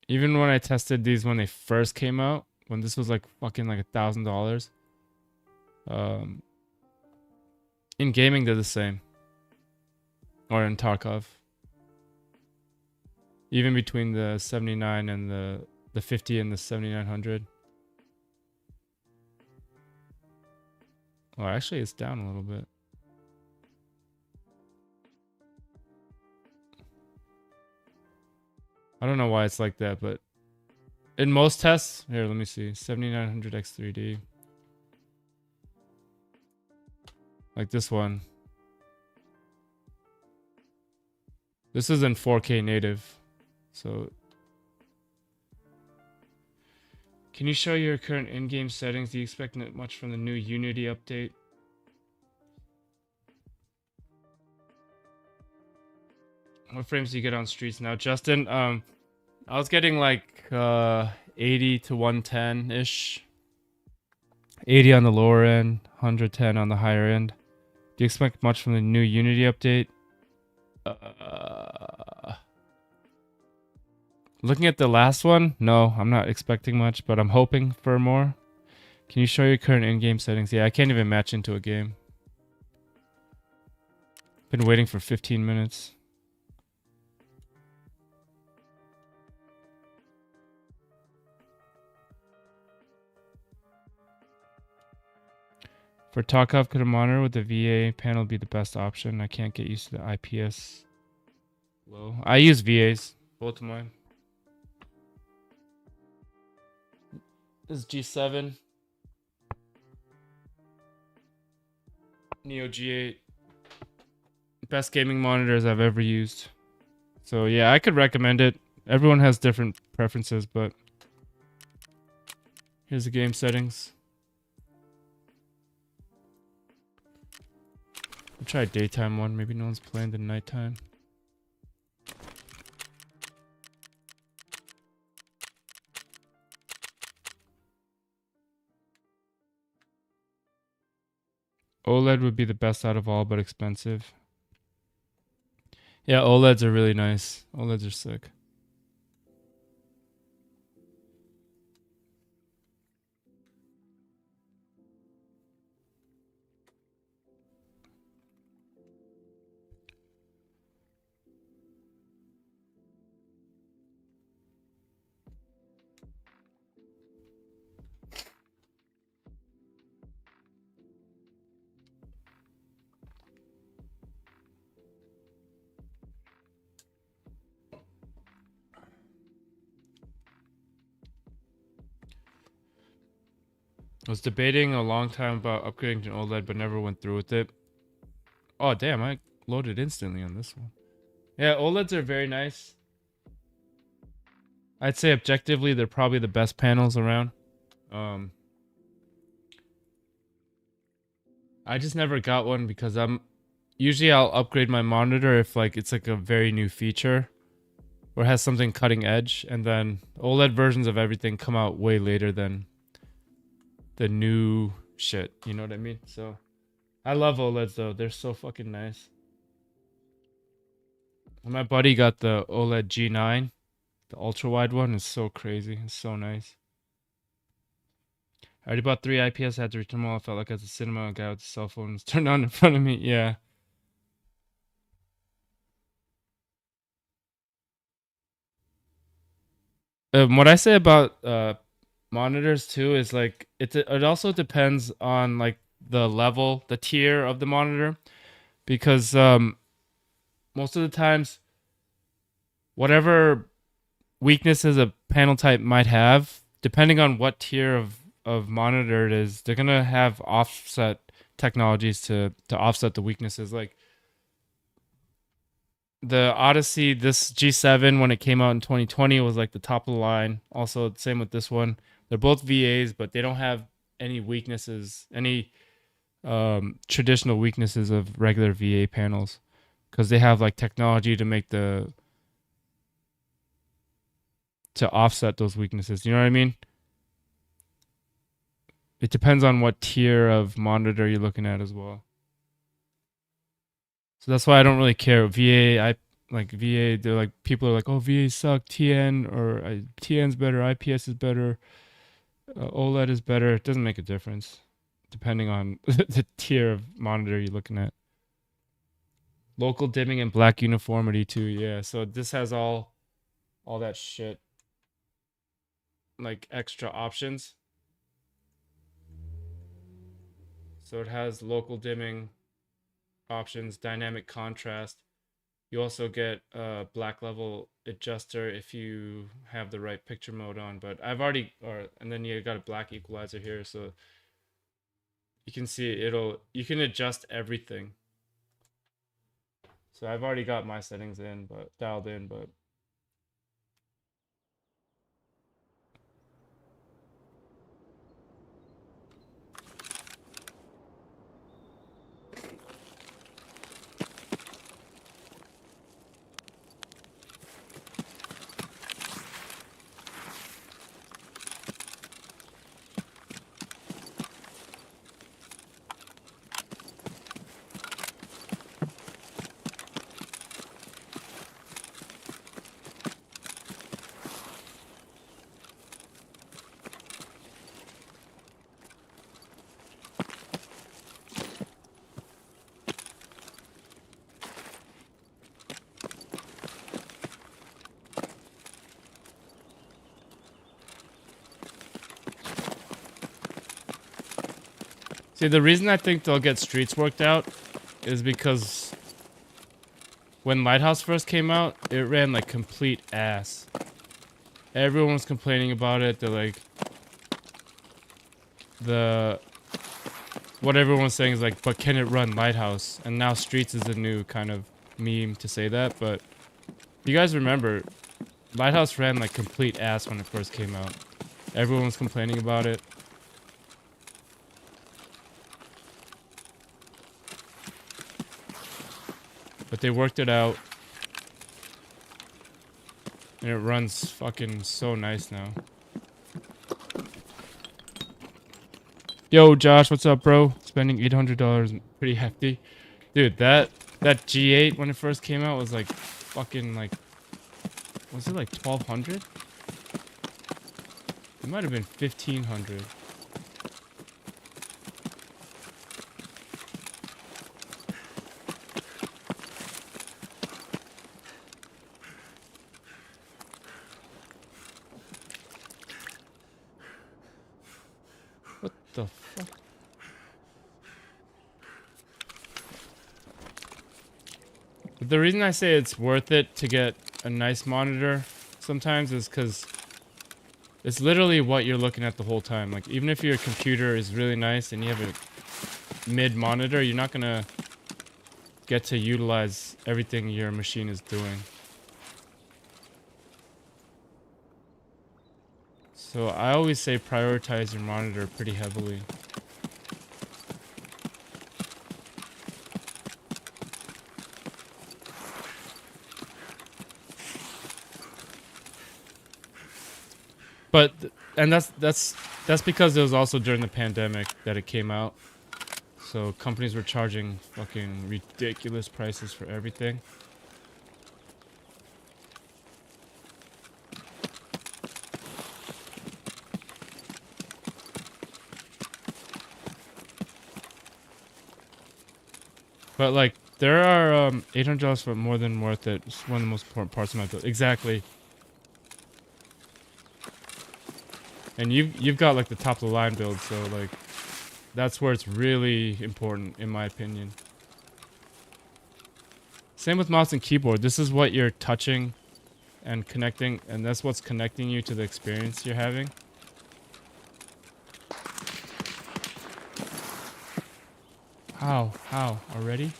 Even when I tested these when they first came out, when this was like fucking like $1,000, in gaming they're the same. Or in Tarkov. Even between the 79 and the 50 and the 7900. Well, actually it's down a little bit. I don't know why it's like that, but in most tests, here, let me see. 7900 X3D. Like this one. This is in 4K native. So can you show your current in-game settings? Do you expect much from the new Unity update? What frames do you get on streets now, Justin? I was getting like 80 to 110 ish. 80 on the lower end, 110 on the higher end. Do you expect much from the new Unity update? Looking at the last one, no, I'm not expecting much, but I'm hoping for more. Can you show your current in-game settings? Yeah, I can't even match into a game. Been waiting for 15 minutes. For Tarkov, could a monitor with the VA panel be the best option? I can't get used to the IPS low. I use VAs, both of mine. This is G7. Neo G8. Best gaming monitors I've ever used. So yeah, I could recommend it. Everyone has different preferences, but here's the game settings. I'll try a daytime one. Maybe no one's playing the nighttime. OLED would be the best out of all, but expensive. Yeah, OLEDs are really nice. OLEDs are sick. I was debating a long time about upgrading to an OLED, but never went through with it. Oh, damn, I loaded instantly on this one. Yeah, OLEDs are very nice. I'd say objectively, they're probably the best panels around. I just never got one because usually I'll upgrade my monitor if like it's like a very new feature or has something cutting edge, and then OLED versions of everything come out way later than the new shit, you know what I mean? So I love OLEDs though, they're so fucking nice. My buddy got the OLED G9, the ultra wide one. Is so crazy, it's so nice. I already bought 3 IPS, had to return them all. I felt like as a cinema guy with a cell phone was turned on in front of me. Yeah. What I say about monitors too is like it also depends on like the level, the tier of the monitor, because most of the times whatever weaknesses a panel type might have, depending on what tier of monitor it is, they're gonna have offset technologies to offset the weaknesses. Like the Odyssey, this G7 when it came out in 2020 was like the top of the line. Also, same with this one. They're both VAs, but they don't have any weaknesses, any traditional weaknesses of regular VA panels, because they have like technology to make to offset those weaknesses. You know what I mean? It depends on what tier of monitor you're looking at as well. So that's why I don't really care. VA, like VA, they're like, people are like, oh, VA suck, TN, or TN's better, IPS is better, OLED is better. It doesn't make a difference depending on the tier of monitor you're looking at. Local dimming and black uniformity too, yeah. So this has all that shit, like extra options. So it has local dimming options, dynamic contrast. You also get a black level adjuster if you have the right picture mode on, but I've already, and then you got a black equalizer here, so you can see you can adjust everything. So I've already got my settings dialed in, but see, the reason I think they'll get streets worked out is because when Lighthouse first came out, it ran like complete ass. Everyone was complaining about it. They're like, what everyone was saying is like, but can it run Lighthouse? And now Streets is a new kind of meme to say that. But you guys remember, Lighthouse ran like complete ass when it first came out. Everyone was complaining about it. But they worked it out. And it runs fucking so nice now. Yo, Josh, what's up, bro? Spending $800, pretty hefty. Dude, that G8 when it first came out was like fucking like, was it like 1200? It might have been 1500. What the fuck? But the reason I say it's worth it to get a nice monitor sometimes is because it's literally what you're looking at the whole time. Like, even if your computer is really nice and you have a mid monitor, you're not gonna get to utilize everything your machine is doing. So I always say prioritize your monitor pretty heavily. But and that's because it was also during the pandemic that it came out. So companies were charging fucking ridiculous prices for everything. But like, there are $800 for more than worth it. It's one of the most important parts of my build. Exactly. And you've got like the top of the line build, so like that's where it's really important in my opinion. Same with mouse and keyboard. This is what you're touching and connecting, and that's what's connecting you to the experience you're having. How already?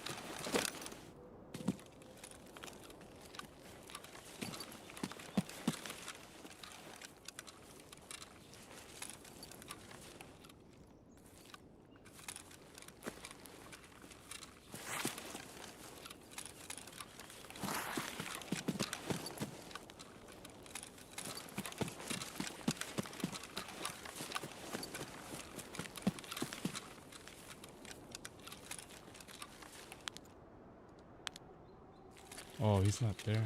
Oh, he's not there.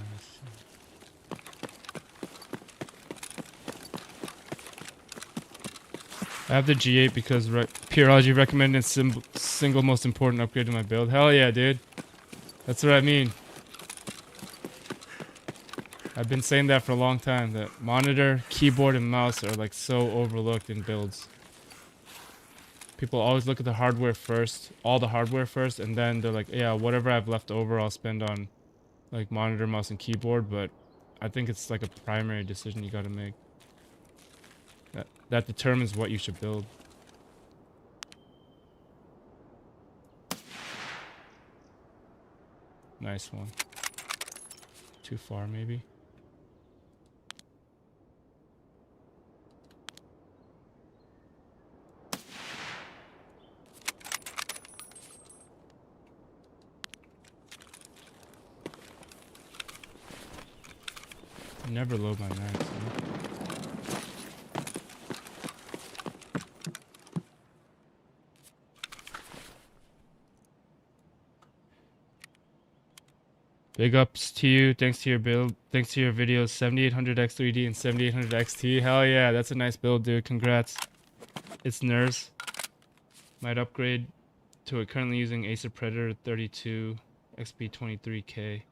I have the G8 because pyurologie recommended single most important upgrade to my build. Hell yeah, dude. That's what I mean. I've been saying that for a long time, that monitor, keyboard, and mouse are like so overlooked in builds. People always look at the hardware first, all the hardware first, and then they're like, yeah, whatever I have left over, I'll spend on like monitor, mouse, and keyboard. But I think it's like a primary decision you gotta make. That determines what you should build. Nice one. Too far, maybe. Never load my max. Huh? Big ups to you. Thanks to your build. Thanks to your videos. 7800X3D and 7800XT. Hell yeah, that's a nice build, dude. Congrats. It's NERS. Might upgrade to it. Currently using Acer Predator 32 XP23K.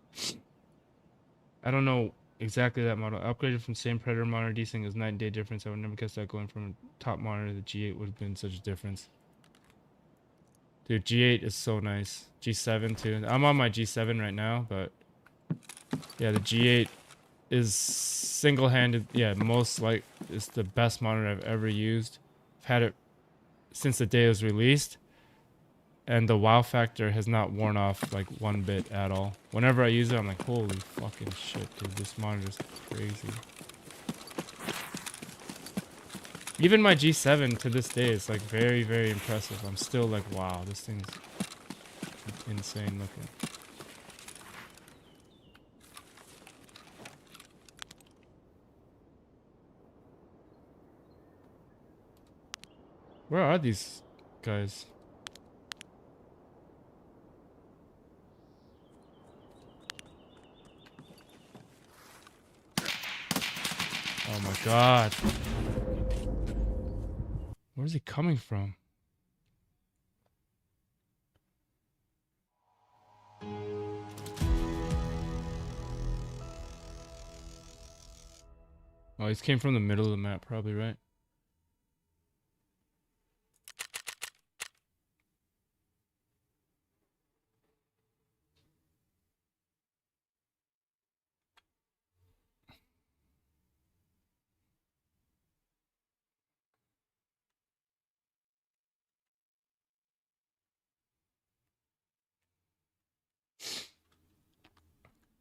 I don't know exactly that model. Upgraded from same Predator monitor. Decent is night and day difference. I would never guess that going from a top monitor to the G8 would have been such a difference. Dude, G8 is so nice. G7 too. I'm on my G7 right now, but yeah, the G8 is single-handed. Yeah, it's the best monitor I've ever used. I've had it since the day it was released, and the wow factor has not worn off like one bit at all. Whenever I use it, I'm like, holy fucking shit, dude, this monitor's crazy. Even my G7 to this day is like very, very impressive. I'm still like, wow, this thing's insane looking. Where are these guys? Oh my god. Where's he coming from? Oh, he came from the middle of the map, probably, right?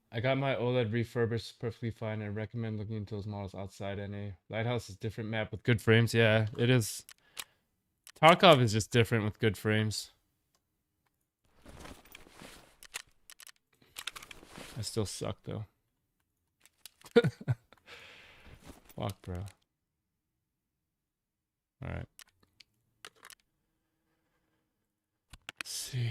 I got my OLED refurbished perfectly fine. I recommend looking into those models outside NA. Lighthouse is different map with good frames. Yeah, it is. Tarkov is just different with good frames. I still suck though. Fuck, bro. Alright. Let's see.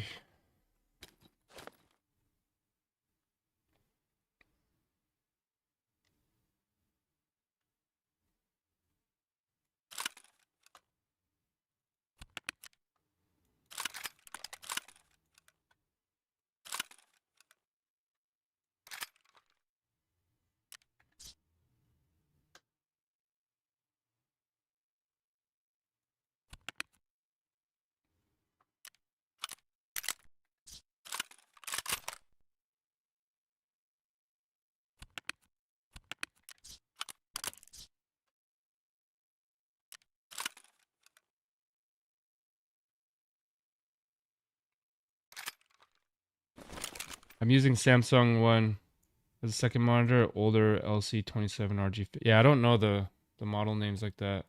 I'm using Samsung one as a second monitor, older LC27 RG. Yeah, I don't know the model names like that.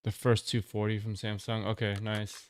The first 240 from Samsung. Okay, nice.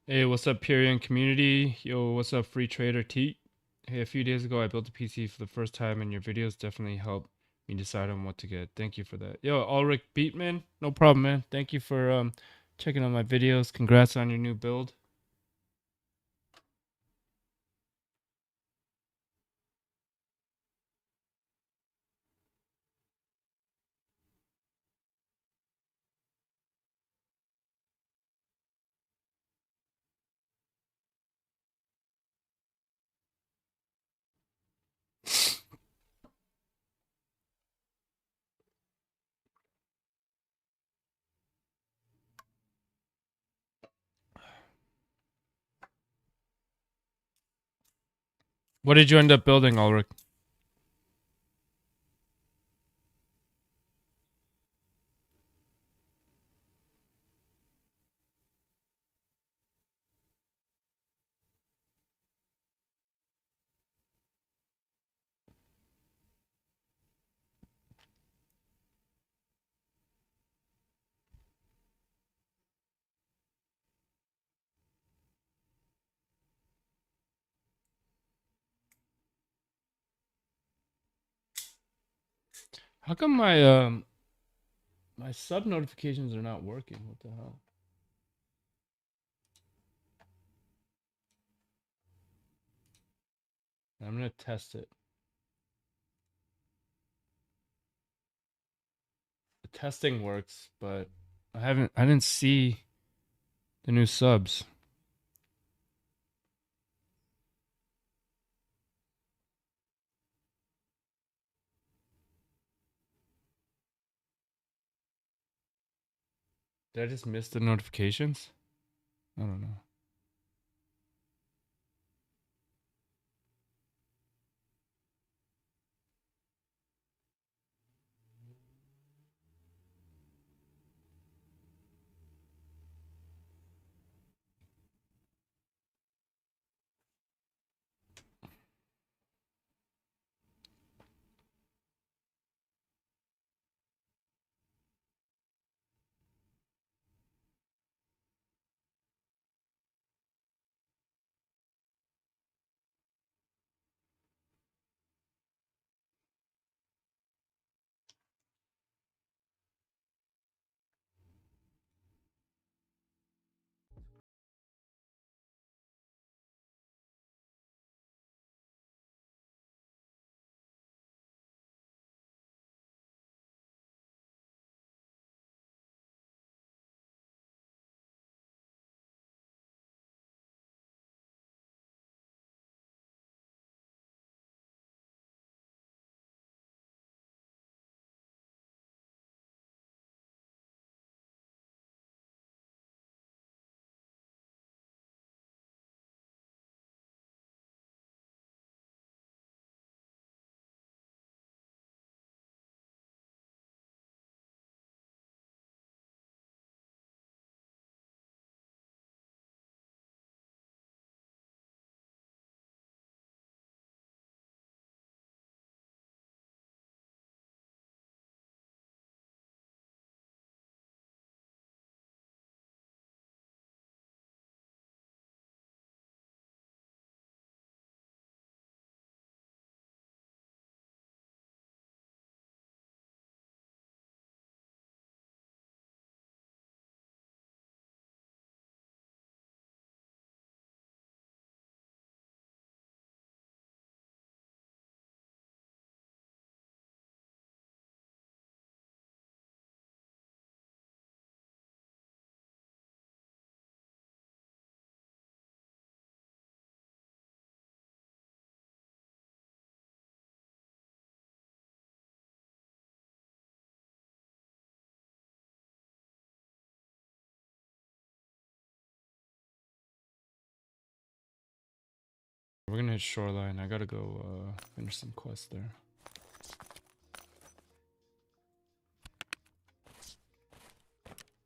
Hey, what's up, Pyrian community? Yo, what's up, Free Trader Teat? Hey, a few days ago, I built a PC for the first time, and your videos definitely helped me decide on what to get. Thank you for that. Yo, Ulrich Beatman, no problem, man. Thank you for checking out my videos. Congrats on your new build. What did you end up building, Ulrich? How come my sub notifications are not working? What the hell? I'm gonna test it. The testing works, but I didn't see the new subs. Did I just miss the notifications? I don't know. We're gonna hit shoreline. I gotta go finish some quests there.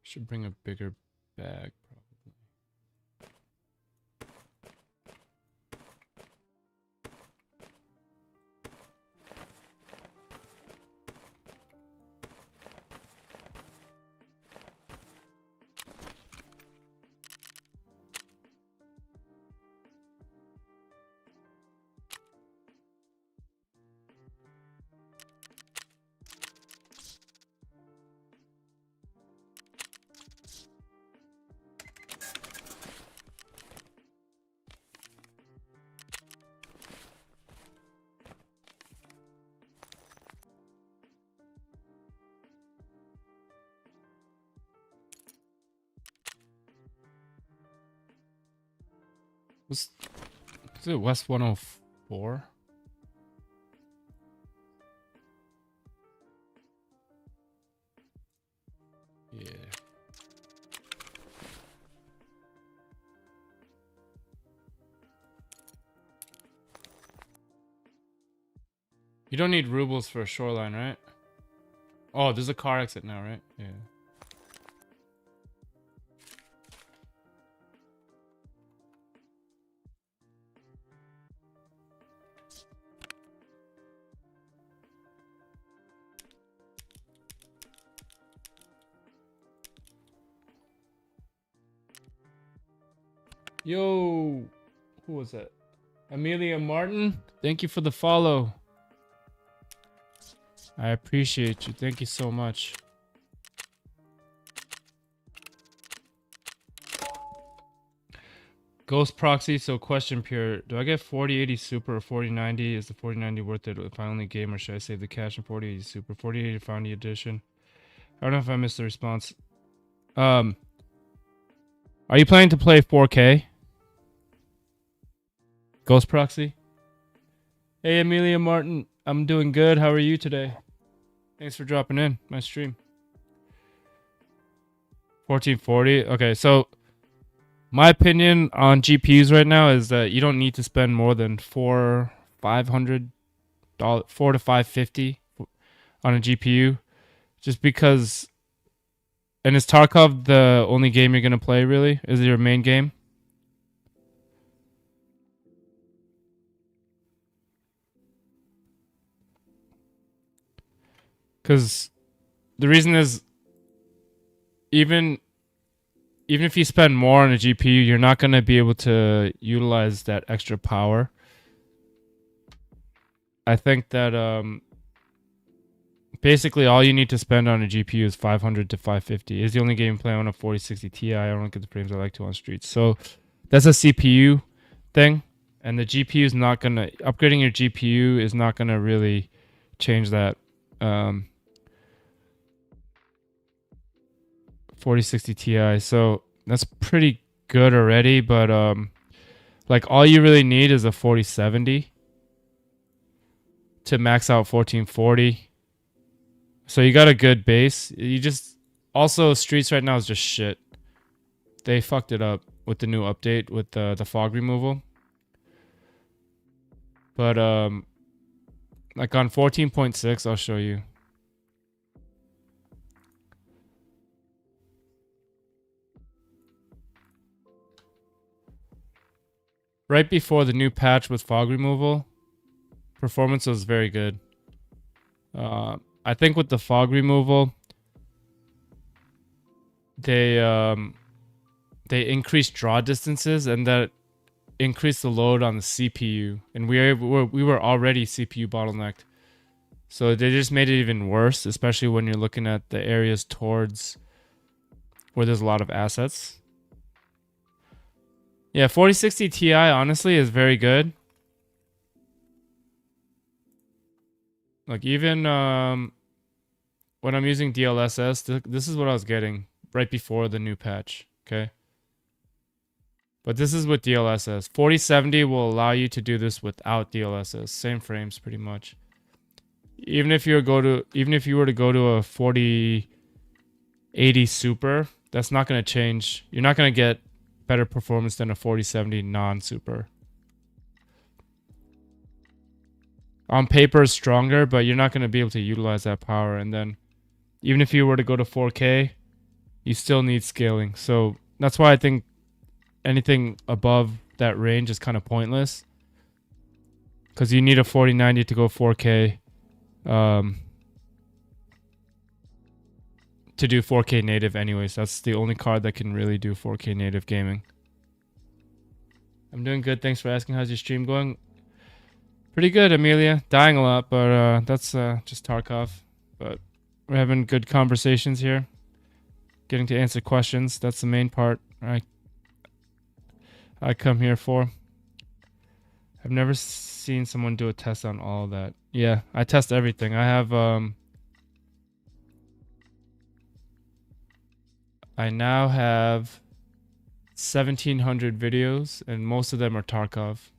Should bring a bigger bag, probably. Is it West 104? Yeah. You don't need rubles for a shoreline, right? Oh, there's a car exit now, right? Yeah. Yo, who was that? Amelia Martin, thank you for the follow. I appreciate you. Thank you so much. Ghost proxy, so question pure. Do I get 4080 super or 4090? Is the 4090 worth it if I only game, or should I save the cash in 4080 super? 4080 Foundry Edition. I don't know if I missed the response. Are you planning to play 4K? Ghost proxy? Hey Amelia Martin, I'm doing good. How are you today? Thanks for dropping in my stream. 1440. Okay, so my opinion on GPUs right now is that you don't need to spend more than $400 to $550 on a GPU, just because. And is Tarkov the only game you're gonna play? Really, is it your main game? Because the reason is, even if you spend more on a GPU, you're not going to be able to utilize that extra power. I think that basically all you need to spend on a GPU is 500 to 550. Is the only game playing on a 4060 Ti. I don't get the frames I like to on streets. So that's a CPU thing, and the GPU is not going to, upgrading your GPU is not going to really change that. 4060 Ti, so that's pretty good already, but like all you really need is a 4070 to max out 1440. So you got a good base. You just, also streets right now is just shit. They fucked it up with the new update with the fog removal. But like on 14.6, I'll show you. Right before the new patch with fog removal, performance was very good. I think with the fog removal, they increased draw distances, and that increased the load on the CPU. And we were already CPU bottlenecked, so they just made it even worse, especially when you're looking at the areas towards where there's a lot of assets. Yeah, 4060 Ti honestly is very good. Like even when I'm using DLSS, this is what I was getting right before the new patch, okay? But this is with DLSS. 4070 will allow you to do this without DLSS. Same frames pretty much. Even if you were to go to a 4080 Super, that's not going to change. You're not going to get better performance than a 4070 non-super. on paper is stronger, but you're not going to be able to utilize that power. And then even if you were to go to 4K, you still need scaling. So that's why I think anything above that range is kind of pointless, because you need a 4090 to go 4K, to do 4K native anyways. That's the only card that can really do 4K native gaming. I'm doing good. Thanks for asking. How's your stream going? Pretty good, Amelia. Dying a lot, but that's just Tarkov. But we're having good conversations here. Getting to answer questions. That's the main part I come here for. I've never seen someone do a test on all that. Yeah, I test everything. I have I now have 1,700 videos, and most of them are Tarkov.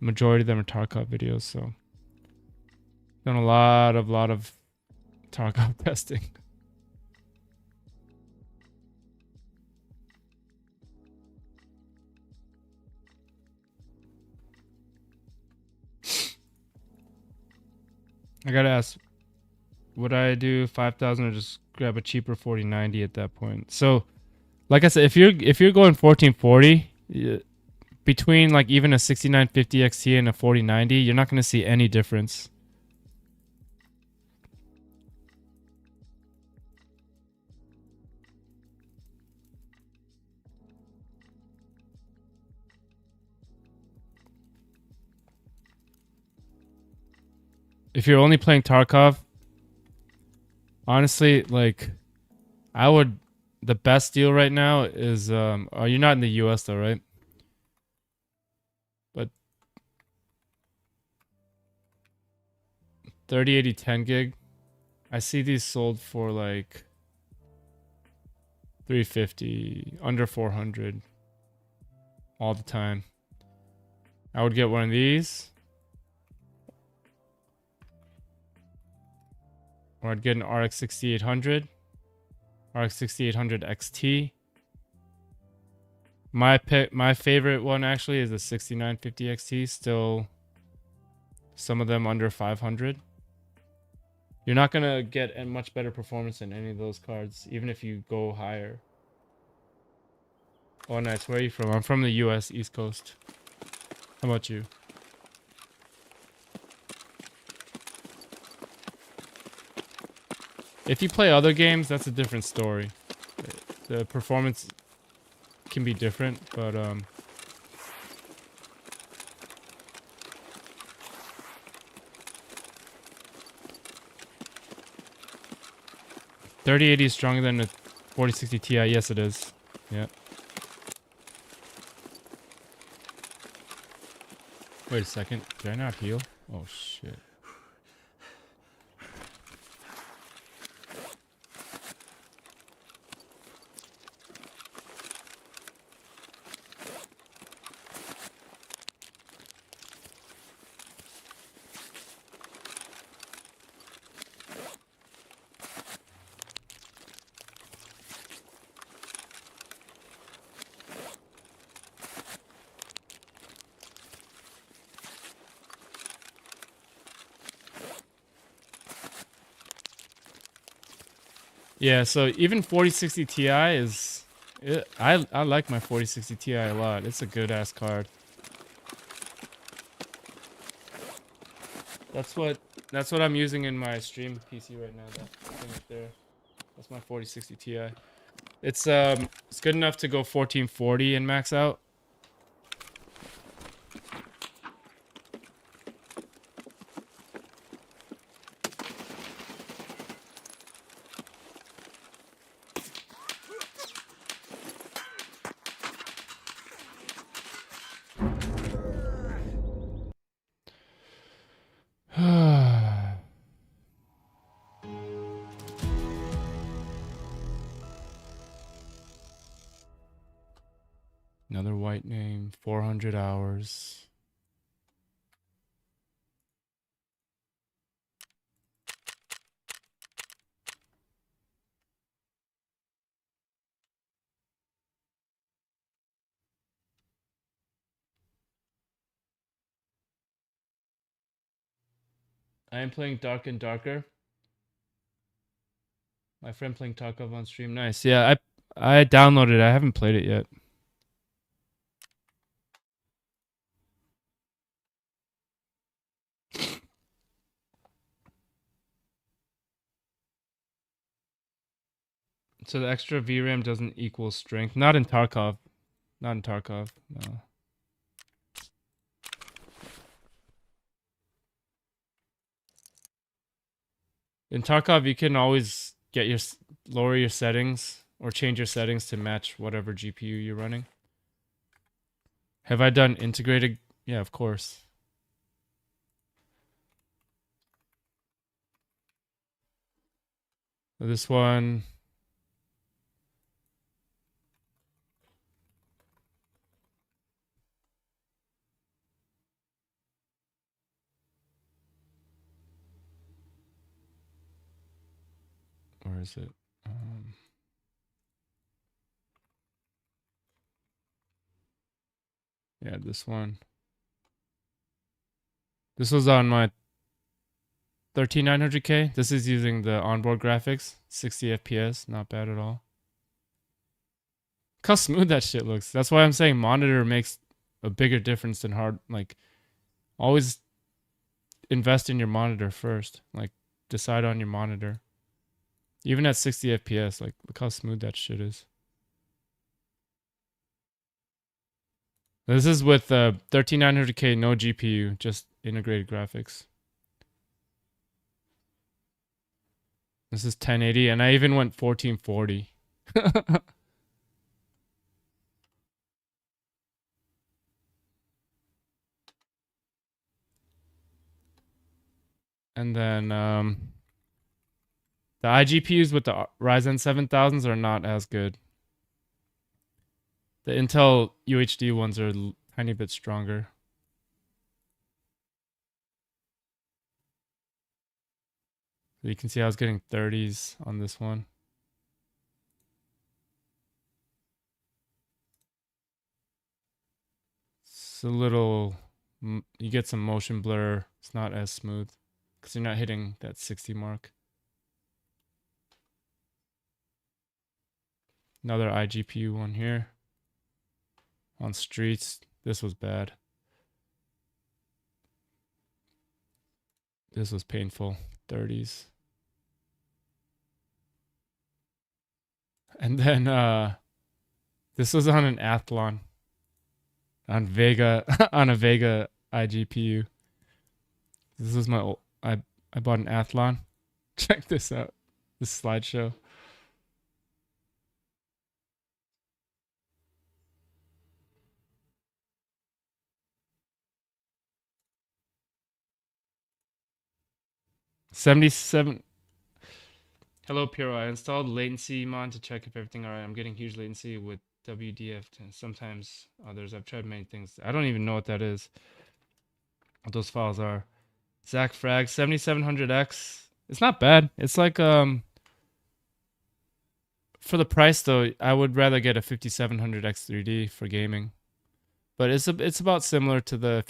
Majority of them are Tarkov videos, so done a lot of Tarkov testing. I gotta ask, would I do 5,000 or just grab a cheaper 4090 at that point? So, like I said, if you're going 1440, between like even a 6950 XT and a 4090, you're not gonna see any difference. If you're only playing Tarkov, honestly, like, the best deal right now is, oh, you're not in the US though, right? But 3080 10 gig, I see these sold for like 350, under 400 all the time. I would get one of these, or I'd get an RX 6800, RX 6800 XT. My favorite one actually is the 6950 XT. Still, some of them under 500. You're not gonna get a much better performance than any of those cards, even if you go higher. Oh, nice. Where are you from? I'm from the US, East Coast. How about you? If you play other games, that's a different story. The performance can be different, but 3080 is stronger than a 4060 Ti. Yes, it is. Yeah. Wait a second. Did I not heal? Oh, shit. Yeah, so even 4060 Ti is... I like my 4060 Ti a lot. It's a good ass card. That's what I'm using in my stream PC right now. That thing up there. That's my 4060 Ti. It's good enough to go 1440 and max out. Another white name, 400 hours. I am playing Dark and Darker. My friend playing Tarkov on stream. Nice. Yeah, I downloaded it. I haven't played it yet. So the extra VRAM doesn't equal strength. Not in Tarkov. Not in Tarkov. No. In Tarkov, you can always get your lower your settings or change your settings to match whatever GPU you're running. Have I done integrated? Yeah, of course. So this one. Where is it? Yeah, this one. This was on my 13900K. This is using the onboard graphics, 60 FPS, not bad at all. Look how smooth that shit looks. That's why I'm saying monitor makes a bigger difference than hard. Like, always invest in your monitor first. Like, decide on your monitor. Even at 60 FPS, like, look how smooth that shit is. This is with 13900K, no GPU, just integrated graphics. This is 1080, and I even went 1440. And then the iGPUs with the Ryzen 7000s are not as good. The Intel UHD ones are a tiny bit stronger. So you can see I was getting 30s on this one. It's a little, you get some motion blur. It's not as smooth because you're not hitting that 60 mark. Another iGPU one here. On streets, this was bad. This was painful. 30s. And then this was on an Athlon. On Vega on a Vega iGPU. This was my old, I bought an Athlon. Check this out. This slideshow. $77. Hello, Piro. I installed latency mod to check if everything alright. I'm getting huge latency with WDF and sometimes others. I've tried many things. I don't even know what that is. What those files are. Zach Frag 7700X. It's not bad. It's like for the price though, I would rather get a 5700X3D for gaming. But it's about similar to the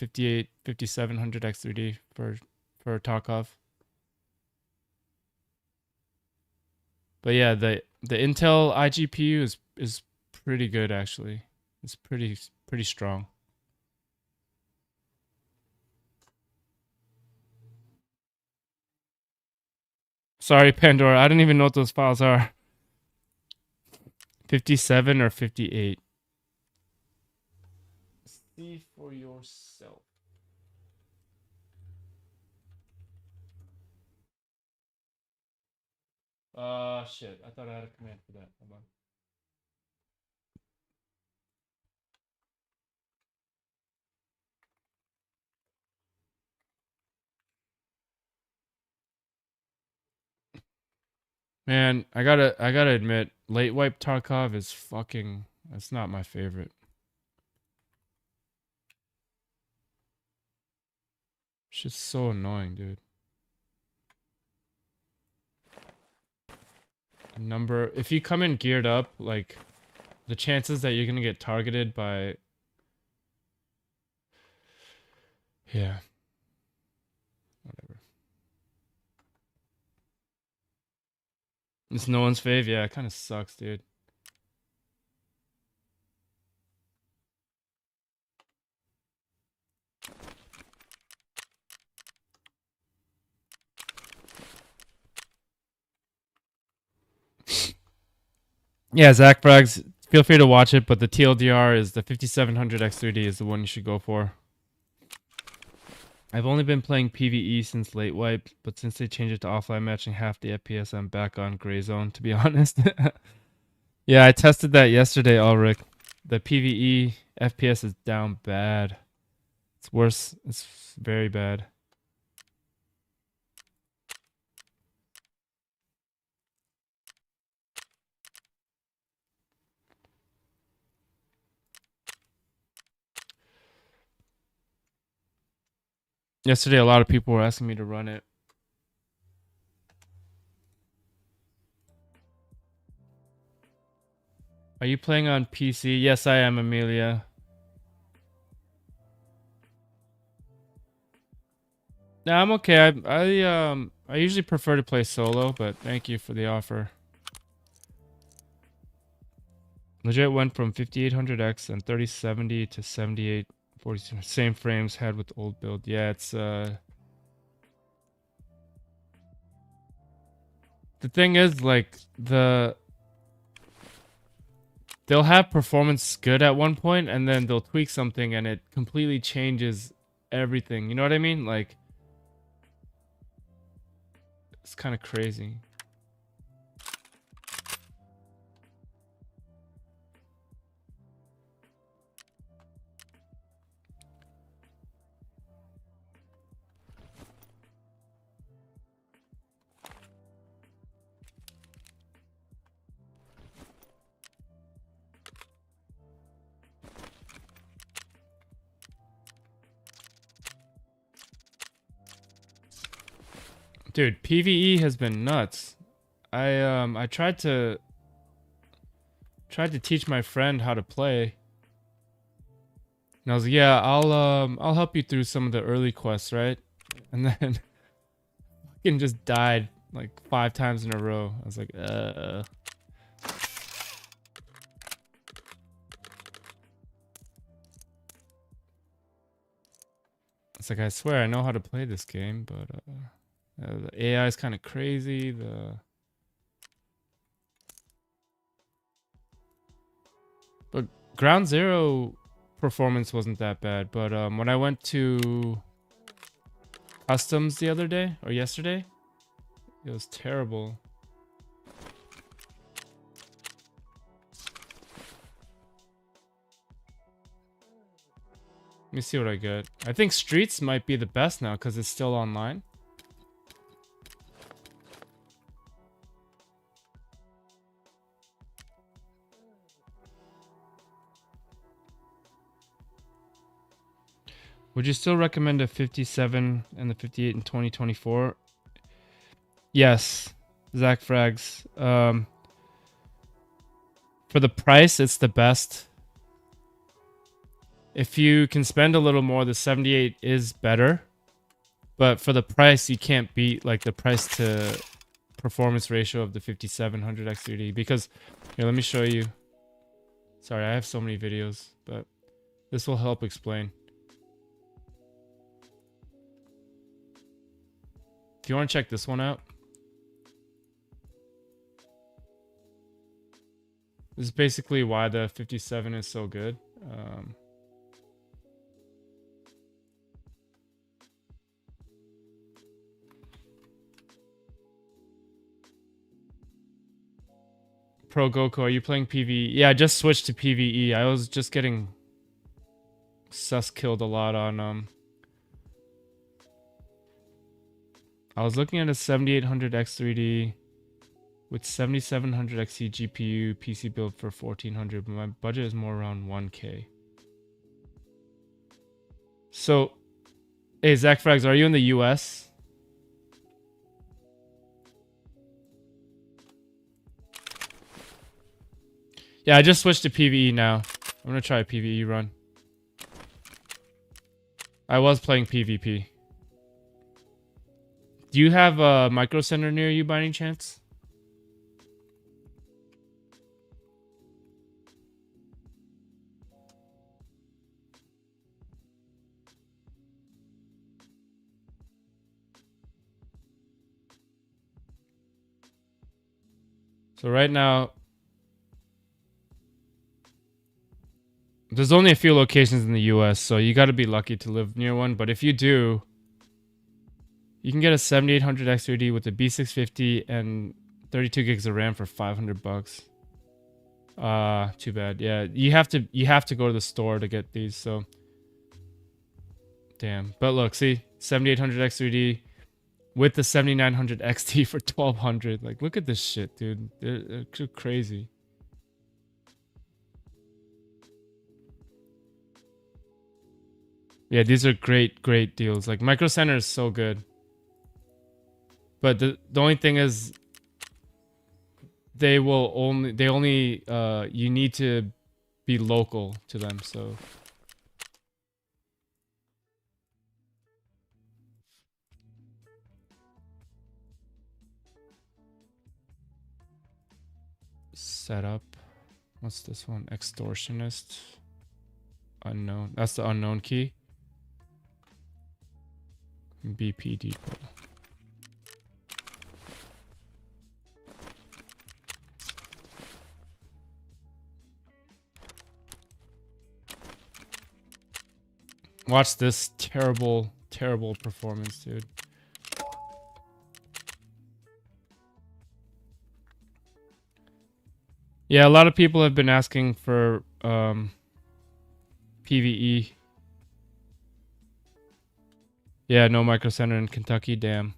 5700X3D for Tarkov. But yeah, the Intel iGPU is pretty good actually. It's pretty strong. Sorry, Pandora. I don't even know what those files are. 57 or 58. See for yourself. Shit. I thought I had a command for that. Hold on. Man, I gotta admit, late wipe Tarkov is fucking. That's not my favorite. It's just so annoying, dude. If you come in geared up, like the chances that you're gonna get targeted by, yeah, whatever. It's no one's fave. Yeah, it kind of sucks, dude. Yeah, Zach Braggs, feel free to watch it, but the TLDR is the 5700X3D is the one you should go for. I've only been playing PvE since late wipe, but since they changed it to offline matching half the FPS, I'm back on gray zone, to be honest. Yeah, I tested that yesterday, Ulrich. The PvE FPS is down bad. It's worse. It's very bad. Yesterday, a lot of people were asking me to run it. Are you playing on PC? Yes, I am, Amelia. Nah, I'm okay. I usually prefer to play solo, but thank you for the offer. Legit went from 5800X and 3070 to 7840. Same frames had with old build. Yeah, it's the thing is, like, they'll have performance good at one point and then they'll tweak something and it completely changes everything. You know what I mean? Like, it's kind of crazy. Dude, PvE has been nuts. I tried to teach my friend how to play. And I was like, yeah, I'll help you through some of the early quests, right? And then fucking just died like 5 times in a row. I was like, It's like, I swear I know how to play this game, but the AI is kind of crazy. But Ground Zero performance wasn't that bad. But when I went to Customs the other day, or yesterday, it was terrible. Let me see what I get. I think Streets might be the best now because it's still online. Would you still recommend a 57 and the 58 in 2024? Yes, Zach Frags. For the price, it's the best. If you can spend a little more, the 78 is better. But for the price, you can't beat like the price to performance ratio of the 5700 X3D. Because, here, let me show you. Sorry, I have so many videos, but this will help explain. If you want to check this one out. This is basically why the 57 is so good. Pro Goku, are you playing PvE? Yeah, I just switched to PvE. I was just getting sus killed a lot on I was looking at a 7800 X3D with 7700 XE GPU PC build for 1400, but my budget is more around 1K. So, hey, Zach Frags, are you in the US? Yeah, I just switched to PvE now. I'm gonna try a PvE run. I was playing PvP. Do you have a Micro Center near you by any chance? So right now, there's only a few locations in the US, so you got to be lucky to live near one. But if you do, you can get a 7800 X3D with a B650 and 32 gigs of RAM for $500. Too bad. Yeah, you have to go to the store to get these. So, damn. But look, see, 7800 X3D with the 7900 XT for 1200. Like, look at this shit, dude. They're crazy. Yeah, these are great deals. Like, Micro Center is so good. But the only thing is, they only you need to be local to them, so. Setup. What's this one? Extortionist. Unknown. That's the unknown key. BP depot. Watch this terrible performance, dude. Yeah, a lot of people have been asking for PvE. Yeah, no Micro Center in Kentucky, damn.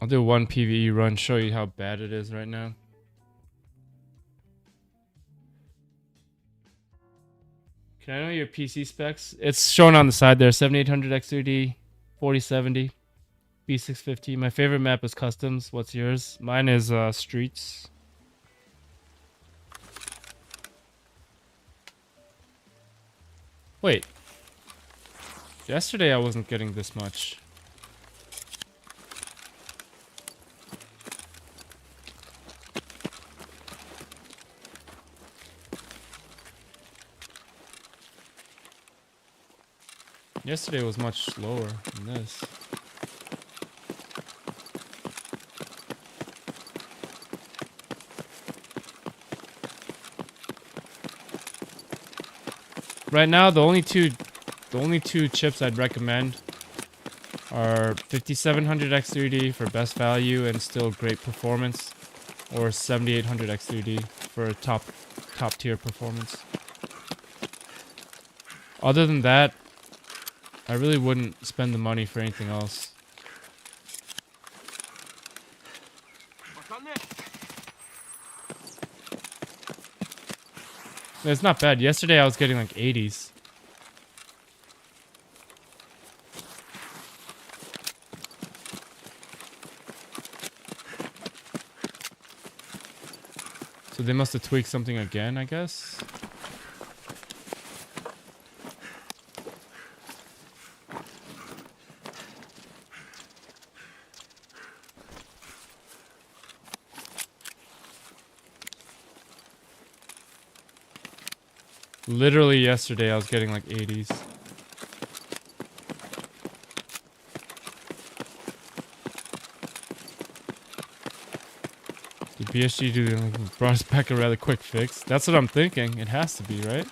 I'll do one PvE run, show you how bad it is right now. Can I know your PC specs? It's shown on the side there. 7800 X3D, 4070, B650. My favorite map is Customs. What's yours? Mine is Streets. Wait. Yesterday I wasn't getting this much. Yesterday was much lower than this. Right now, the only two chips I'd recommend are 5700 X3D for best value and still great performance, or 7800 X3D for top tier performance. Other than that, I really wouldn't spend the money for anything else. It's not bad. Yesterday I was getting like 80s. So they must have tweaked something again, I guess. Literally yesterday I was getting like 80s. Did BSG brought us back a rather quick fix? That's what I'm thinking. It has to be, right?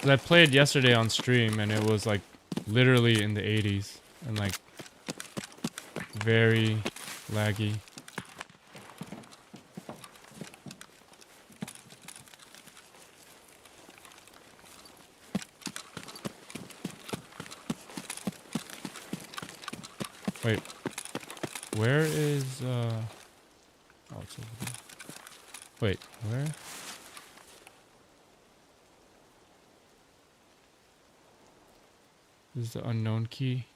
I played yesterday on stream and it was like literally in the 80s and like very laggy. Wait. Where is oh, it's over there. Wait, where? This is the unknown key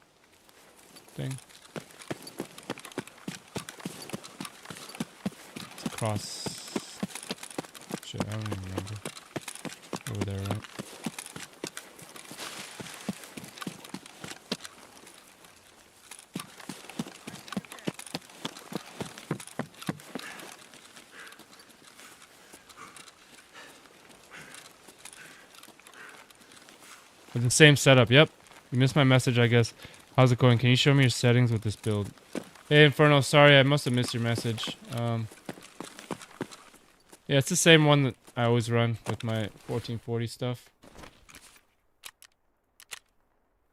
thing. It's across. Shit, I don't even remember. Over there, right? With the same setup, yep. You missed my message, I guess. How's it going? Can you show me your settings with this build? Hey, Inferno, sorry, I must have missed your message. Yeah, it's the same one that I always run with my 1440 stuff.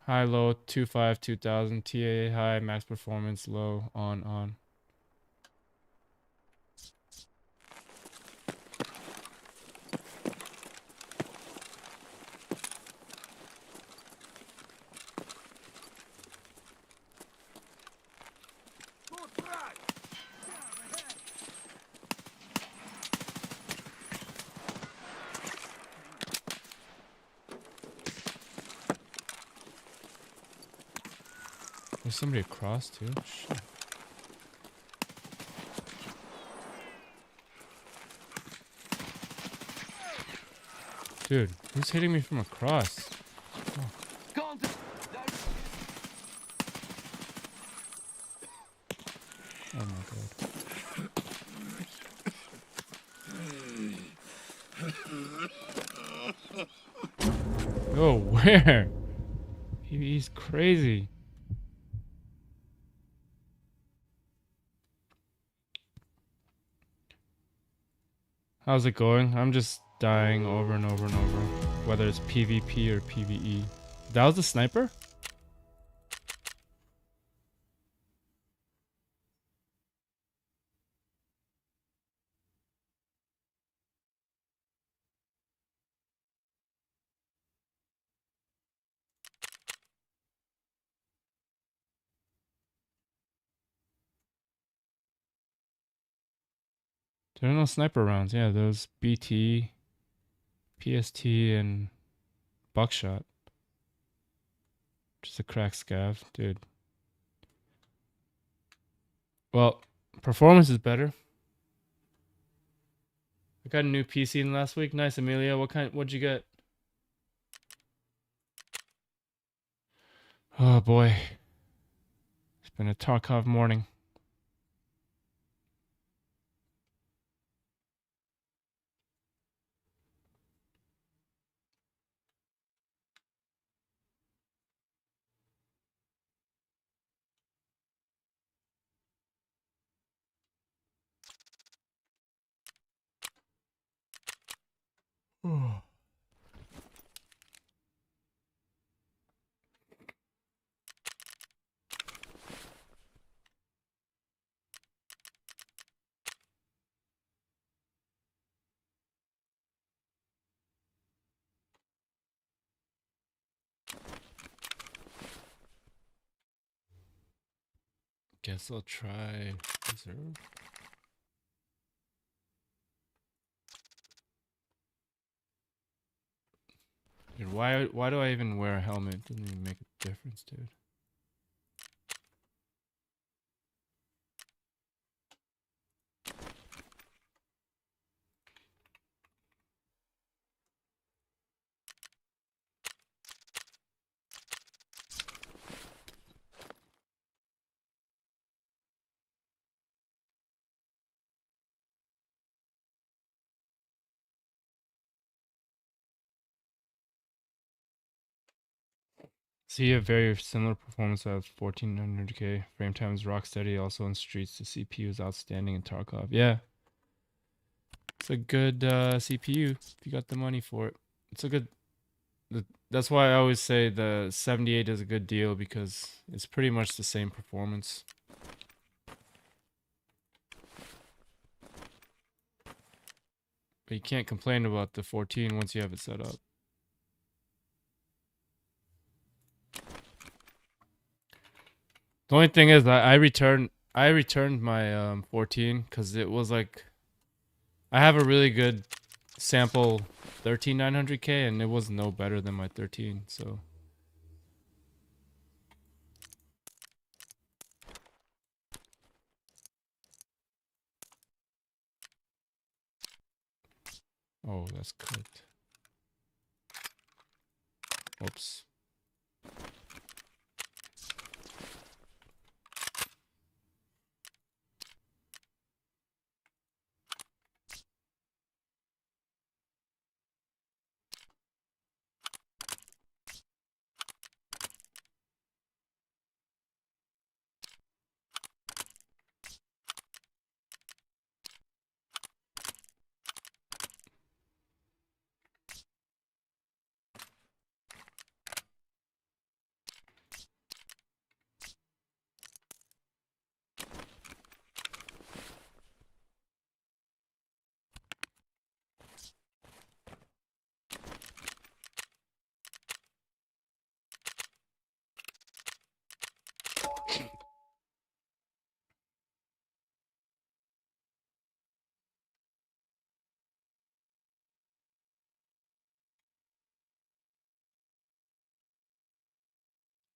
High, low, 2.5, 2000, TAA high, max performance, low, on. There's somebody across too? Shit. Dude, who's hitting me from across? Oh. Oh my god. Oh, where? He's crazy. How's it going? I'm just dying over and over and over. Whether it's PvP or PvE. That was the sniper? There are no sniper rounds. Yeah, those BT, PST, and buckshot. Just a crack scav, dude. Well, performance is better. I got a new PC in last week. Nice, Amelia. What'd you get? Oh boy. It's been a Tarkov morning. Guess I'll try reserve. Dude, why do I even wear a helmet? Doesn't even make a difference, dude. So you have very similar performance at 1400k. Frame time is rock steady. Also in streets, the CPU is outstanding in Tarkov. Yeah, it's a good CPU if you got the money for it. It's a good. That's why I always say the 78 is a good deal because it's pretty much the same performance. But you can't complain about the 14 once you have it set up. The only thing is I returned my 14 because it was like I have a really good sample 13900K and it was no better than my 13. So oh, that's cooked. Oops.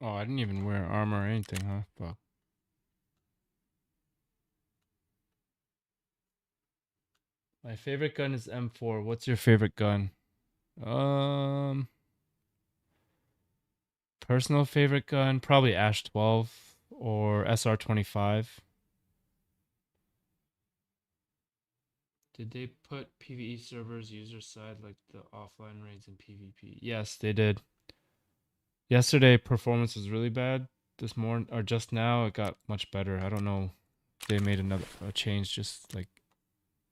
Oh, I didn't even wear armor or anything, huh? Fuck. My favorite gun is M4. What's your favorite gun? Personal favorite gun, probably Ash 12 or SR25. Did they put PvE servers user side like the offline raids in PvP? Yes, they did. Yesterday performance was really bad. This morning or just now it got much better. I don't know. They made a change just like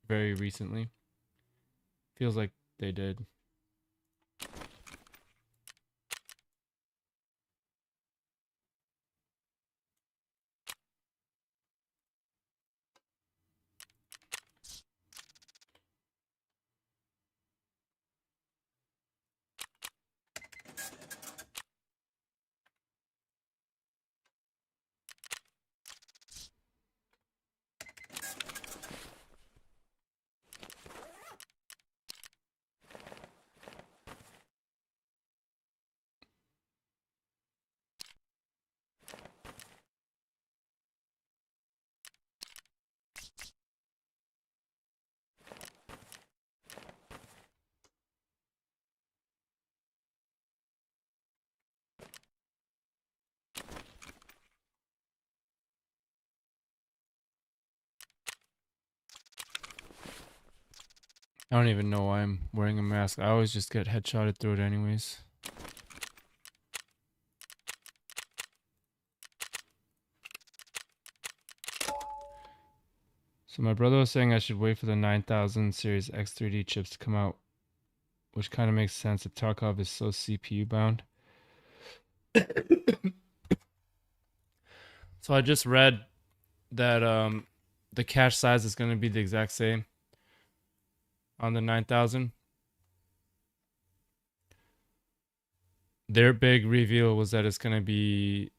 very recently. Feels like they did. I don't even know why I'm wearing a mask. I always just get headshotted through it anyways. So my brother was saying I should wait for the 9000 series X3D chips to come out, which kind of makes sense if Tarkov is so CPU bound. So I just read that the cache size is going to be the exact same on the 9000. Their big reveal was that it's going to be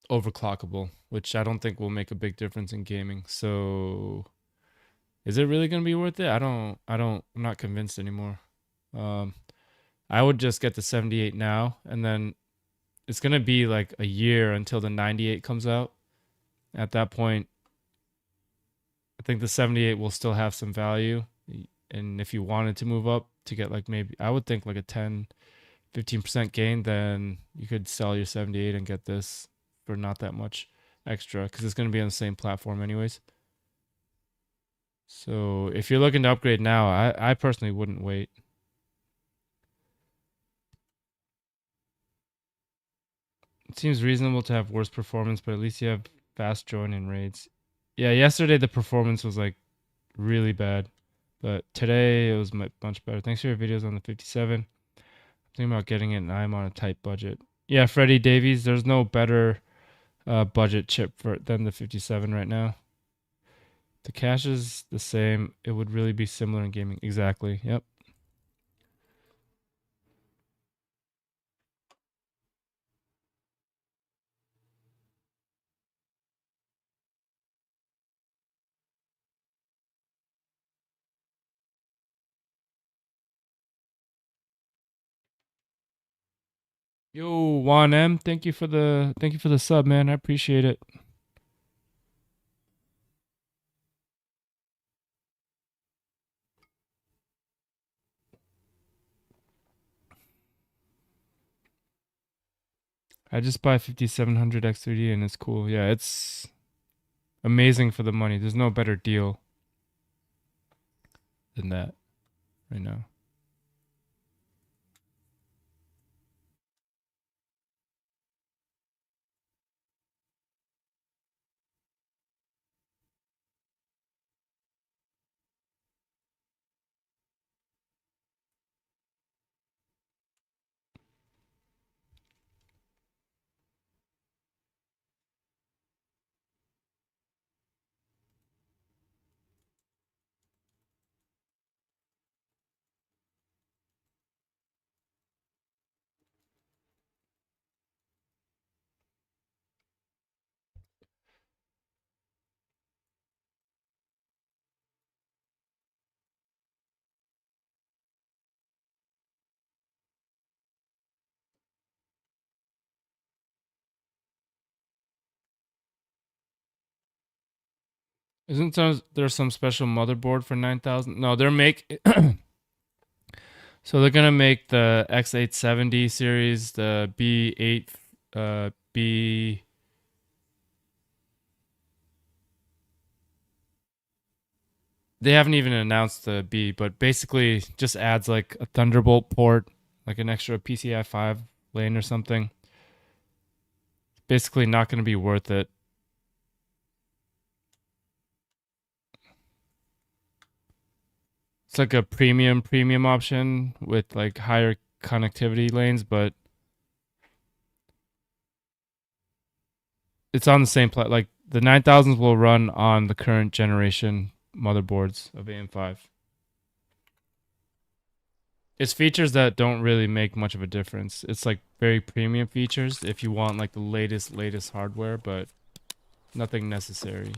overclockable, which I don't think will make a big difference in gaming. So is it really going to be worth it? I'm not convinced anymore. I would just get the 78 now, and then it's going to be like a year until the 98 comes out. At that point, I think the 78 will still have some value. And if you wanted to move up to get like maybe, I would think like a 10-15% gain, then you could sell your 78 and get this for not that much extra because it's going to be on the same platform anyways. So if you're looking to upgrade now, I personally wouldn't wait. It seems reasonable to have worse performance, but at least you have fast join in raids. Yeah, yesterday the performance was like really bad, but today it was much better. Thanks for your videos on the 57. I'm thinking about getting it, and I'm on a tight budget. Yeah, Freddie Davies, there's no better budget chip than the 57 right now. The cache is the same. It would really be similar in gaming. Exactly. Yep. Yo, Juan M, thank you for the sub, man. I appreciate it. I just buy 5700 X3D and it's cool. Yeah, it's amazing for the money. There's no better deal than that right now. Isn't there some special motherboard for 9000? No, they're so they're gonna make the X870 series, the B8, B. They haven't even announced the B, but basically just adds like a Thunderbolt port, like an extra PCI 5 lane or something. Basically, not gonna be worth it. It's like a premium option with like higher connectivity lanes, but it's on the same like the 9000s will run on the current generation motherboards of AM5. It's features that don't really make much of a difference. It's like very premium features if you want like the latest hardware, but nothing necessary.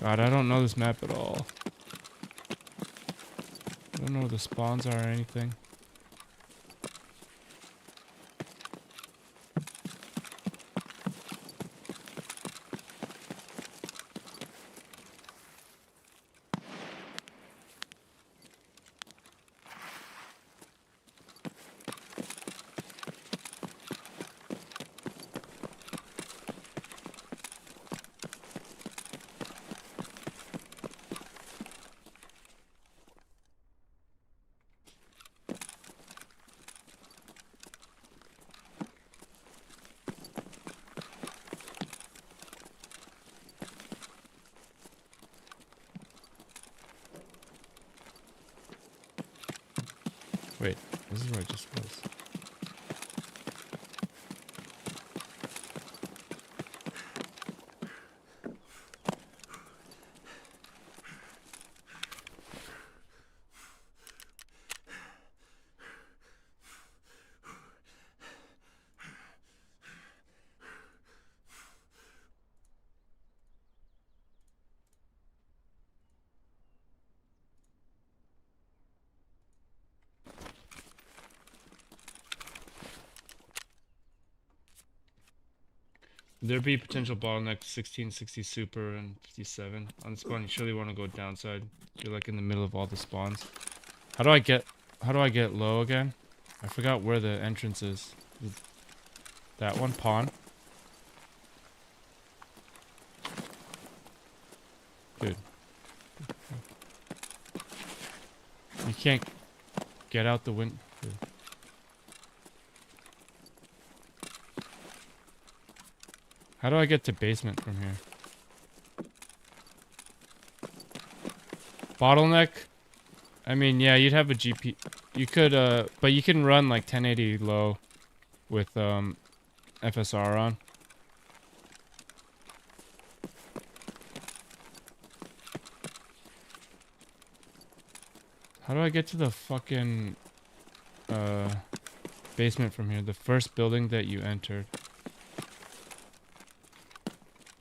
God, I don't know this map at all. I don't know where the spawns are or anything. Wait, this is where I just was. There be potential bottleneck 1660 super and 57 on the spawn. You surely want to go downside. You're like in the middle of all the spawns. How do I get low again? I forgot where the entrance is. That one, pawn. Dude. You can't get out the window. How do I get to basement from here? Bottleneck? I mean, yeah, you'd have a GP. You could, but you can run like 1080 low with, FSR on. How do I get to the fucking, basement from here. The first building that you entered.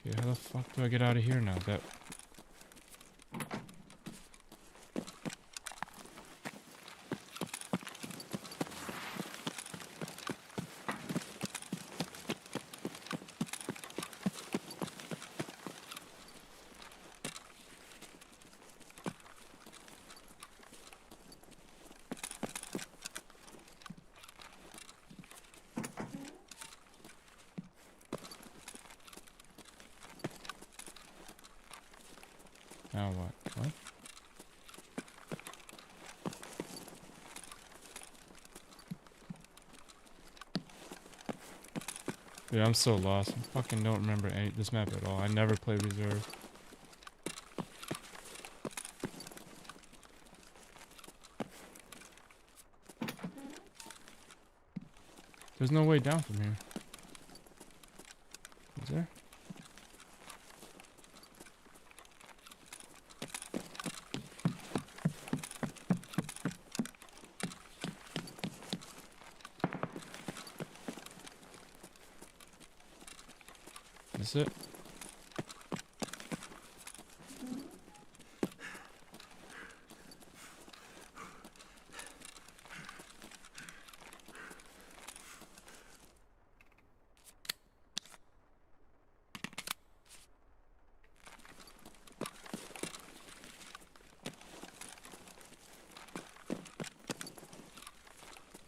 Okay, how the fuck do I get out of here now? That... Now what? What? Dude, I'm so lost. I fucking don't remember this map at all. I never played reserve. There's no way down from here. Is there? Is it?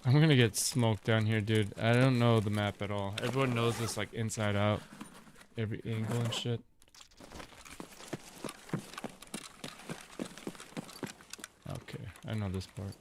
I'm gonna get smoked down here, dude. I don't know the map at all. Everyone knows this like inside out. Every angle and shit. Okay, I know this part.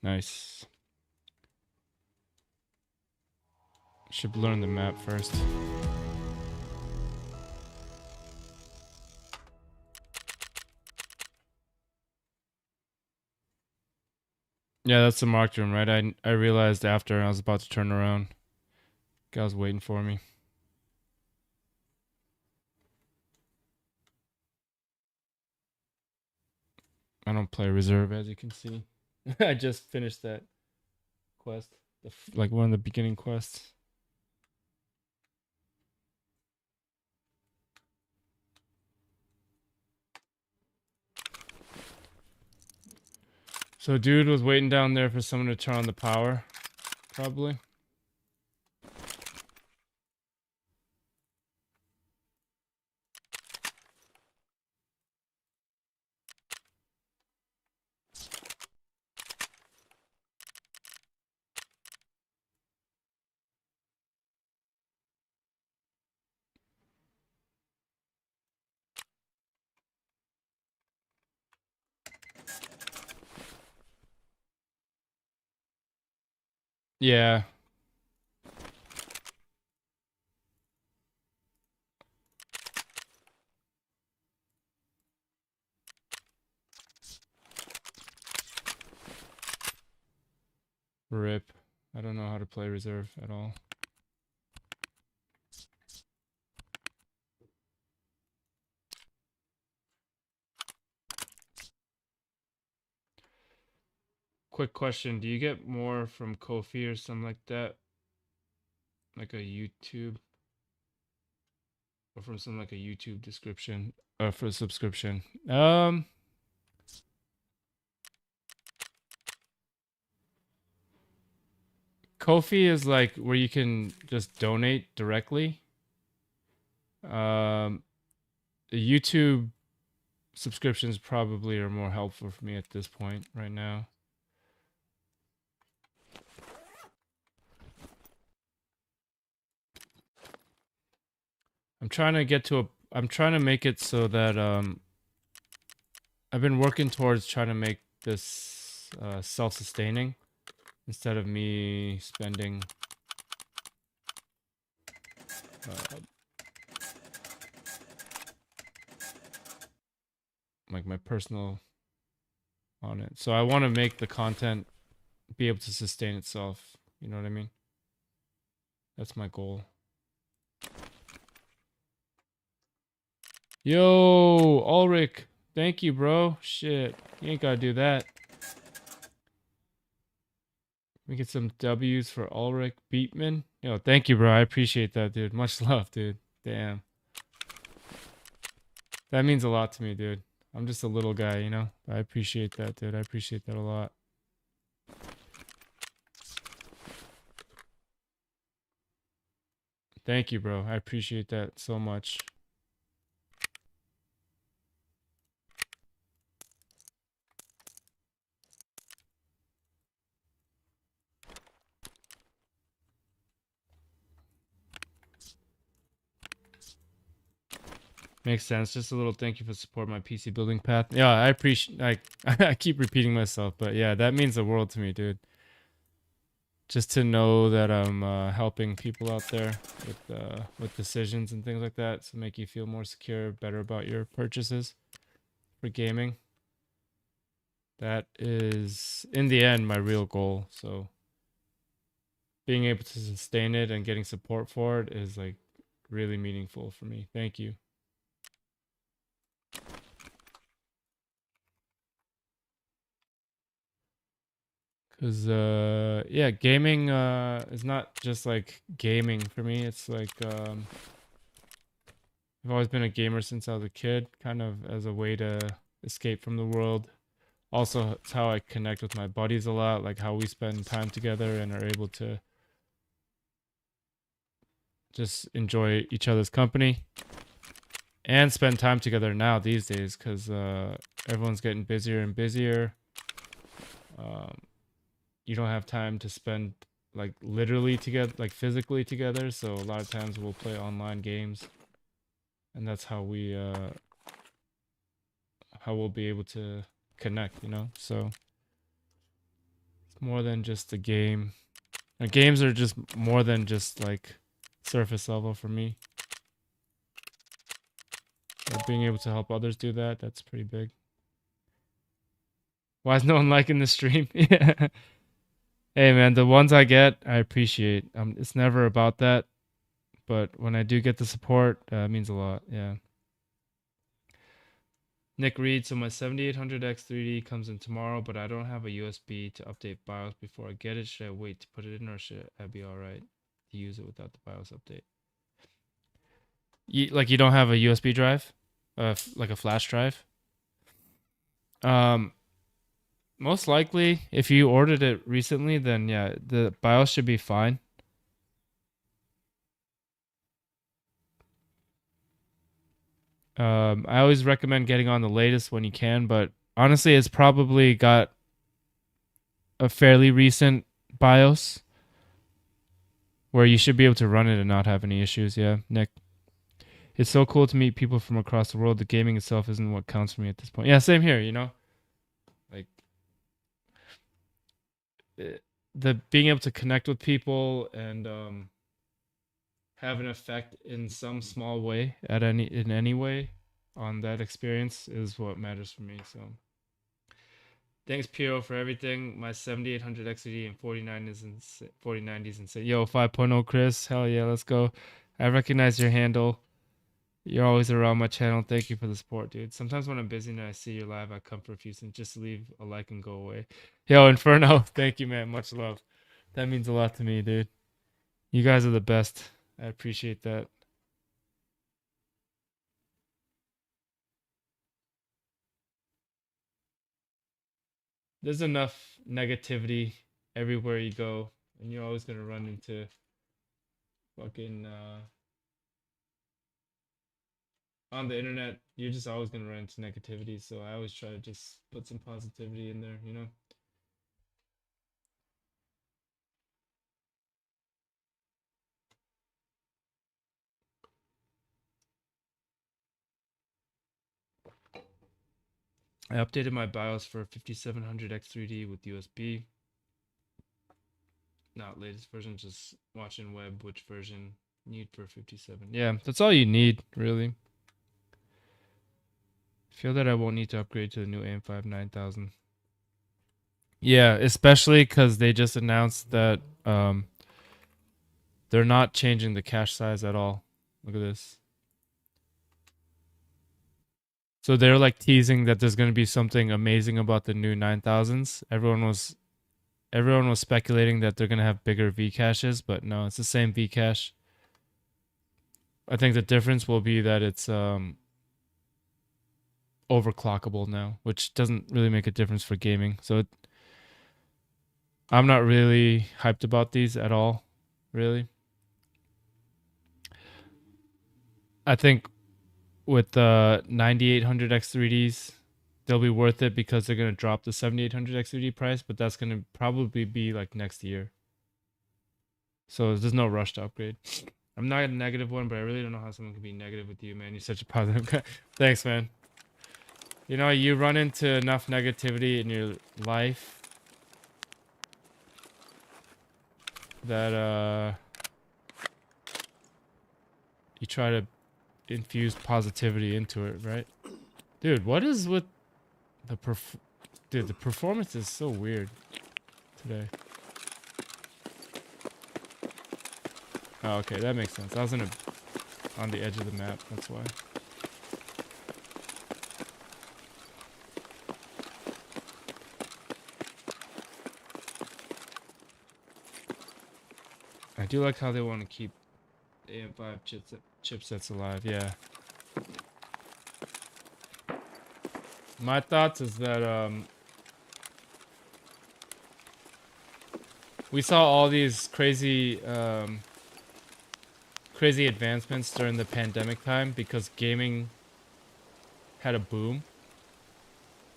Nice. Should learn the map first. Yeah, that's the marked room, right? I realized after I was about to turn around. Guy was waiting for me. I don't play reserve, as you can see. I just finished that quest. Like one of the beginning quests. So dude was waiting down there for someone to turn on the power. Probably. Yeah. RIP. I don't know how to play reserve at all. Quick question. Do you get more from Ko-fi or something like that? Like a YouTube? Or from something like a YouTube description? Or for a subscription? Ko-fi is like where you can just donate directly. The YouTube subscriptions probably are more helpful for me at this point right now. trying to get to a. I'm trying to make it so that I've been working towards trying to make this self-sustaining instead of me spending like my personal on it. So I want to make the content be able to sustain itself. You know what I mean? That's my goal. Yo, Ulrich, thank you, bro. Shit, you ain't gotta do that. We get some W's for Ulrich Beatman. Yo, thank you, bro. I appreciate that, dude. Much love, dude. Damn. That means a lot to me, dude. I'm just a little guy, you know? I appreciate that, dude. I appreciate that a lot. Thank you, bro. I appreciate that so much. Makes sense. Just a little thank you for support my PC building path. Yeah, I appreciate. I keep repeating myself, but yeah, that means the world to me, dude. Just to know that I'm helping people out there with decisions and things like that, to make you feel more secure, better about your purchases for gaming. That is, in the end, my real goal. So being able to sustain it and getting support for it is like really meaningful for me. Thank you. Cause yeah, gaming is not just like gaming for me. It's like I've always been a gamer since I was a kid, kind of as a way to escape from the world. Also, it's how I connect with my buddies a lot, like how we spend time together and are able to just enjoy each other's company and spend time together now these days, because everyone's getting busier and busier. You don't have time to spend like literally together, like physically together, so a lot of times we'll play online games, and that's how we'll be able to connect, you know. So it's more than just a game, and games are just more than just like surface level for me. So being able to help others do that, that's pretty big. Why is no one liking the stream? Yeah. Hey man, the ones I get, I appreciate. It's never about that, but when I do get the support, it means a lot. Yeah. Nick Reed, so my 7800X 3D comes in tomorrow, but I don't have a USB to update BIOS before I get it. Should I wait to put it in, or should I be all right to use it without the BIOS update? You don't have a USB drive, like a flash drive. Most likely, if you ordered it recently, then yeah, the BIOS should be fine. I always recommend getting on the latest when you can, but honestly, it's probably got a fairly recent BIOS where you should be able to run it and not have any issues. Yeah, Nick. It's so cool to meet people from across the world. The gaming itself isn't what counts for me at this point. Yeah, same here, you know? Like, the being able to connect with people and have an effect in some small way in any way on that experience is what matters for me. So thanks Piro for everything. My 7800 XD and 4090 is insane. Yo, 5.0 Chris, hell yeah, let's go. I recognize your handle. You're always around my channel. Thank you for the support, dude. Sometimes when I'm busy and I see you live, I come for a few cents just to leave a like and go away. Yo, Inferno, thank you, man. Much love. That means a lot to me, dude. You guys are the best. I appreciate that. There's enough negativity everywhere you go, and you're always gonna run into fucking on the internet. You're just always gonna run into negativity. So I always try to just put some positivity in there, you know. I updated my BIOS for 5700 X3D with USB. Not latest version, just watching web, which version need for 57. Yeah, that's all you need, really. Feel that I won't need to upgrade to the new AM5 9000. Yeah, especially because they just announced that they're not changing the cache size at all. Look at this. So they're like teasing that there's going to be something amazing about the new 9000s. Everyone was speculating that they're going to have bigger V caches, but no, it's the same V cache. I think the difference will be that it's overclockable now, which doesn't really make a difference for gaming. So I'm not really hyped about these at all, really. I think with the 9800 X3Ds, they'll be worth it because they're going to drop the 7800 X3D price, but that's going to probably be like next year. So there's no rush to upgrade. I'm not a negative one, but I really don't know how someone can be negative with you, man. You're such a positive guy. Thanks, man. You know, you run into enough negativity in your life that you try to infuse positivity into it, right? Dude, what is with the dude, the performance is so weird today. Oh, okay, that makes sense. I was on the edge of the map, that's why. I do like how they want to keep AM5 chipsets alive, yeah. My thoughts is that we saw all these crazy advancements during the pandemic time because gaming had a boom.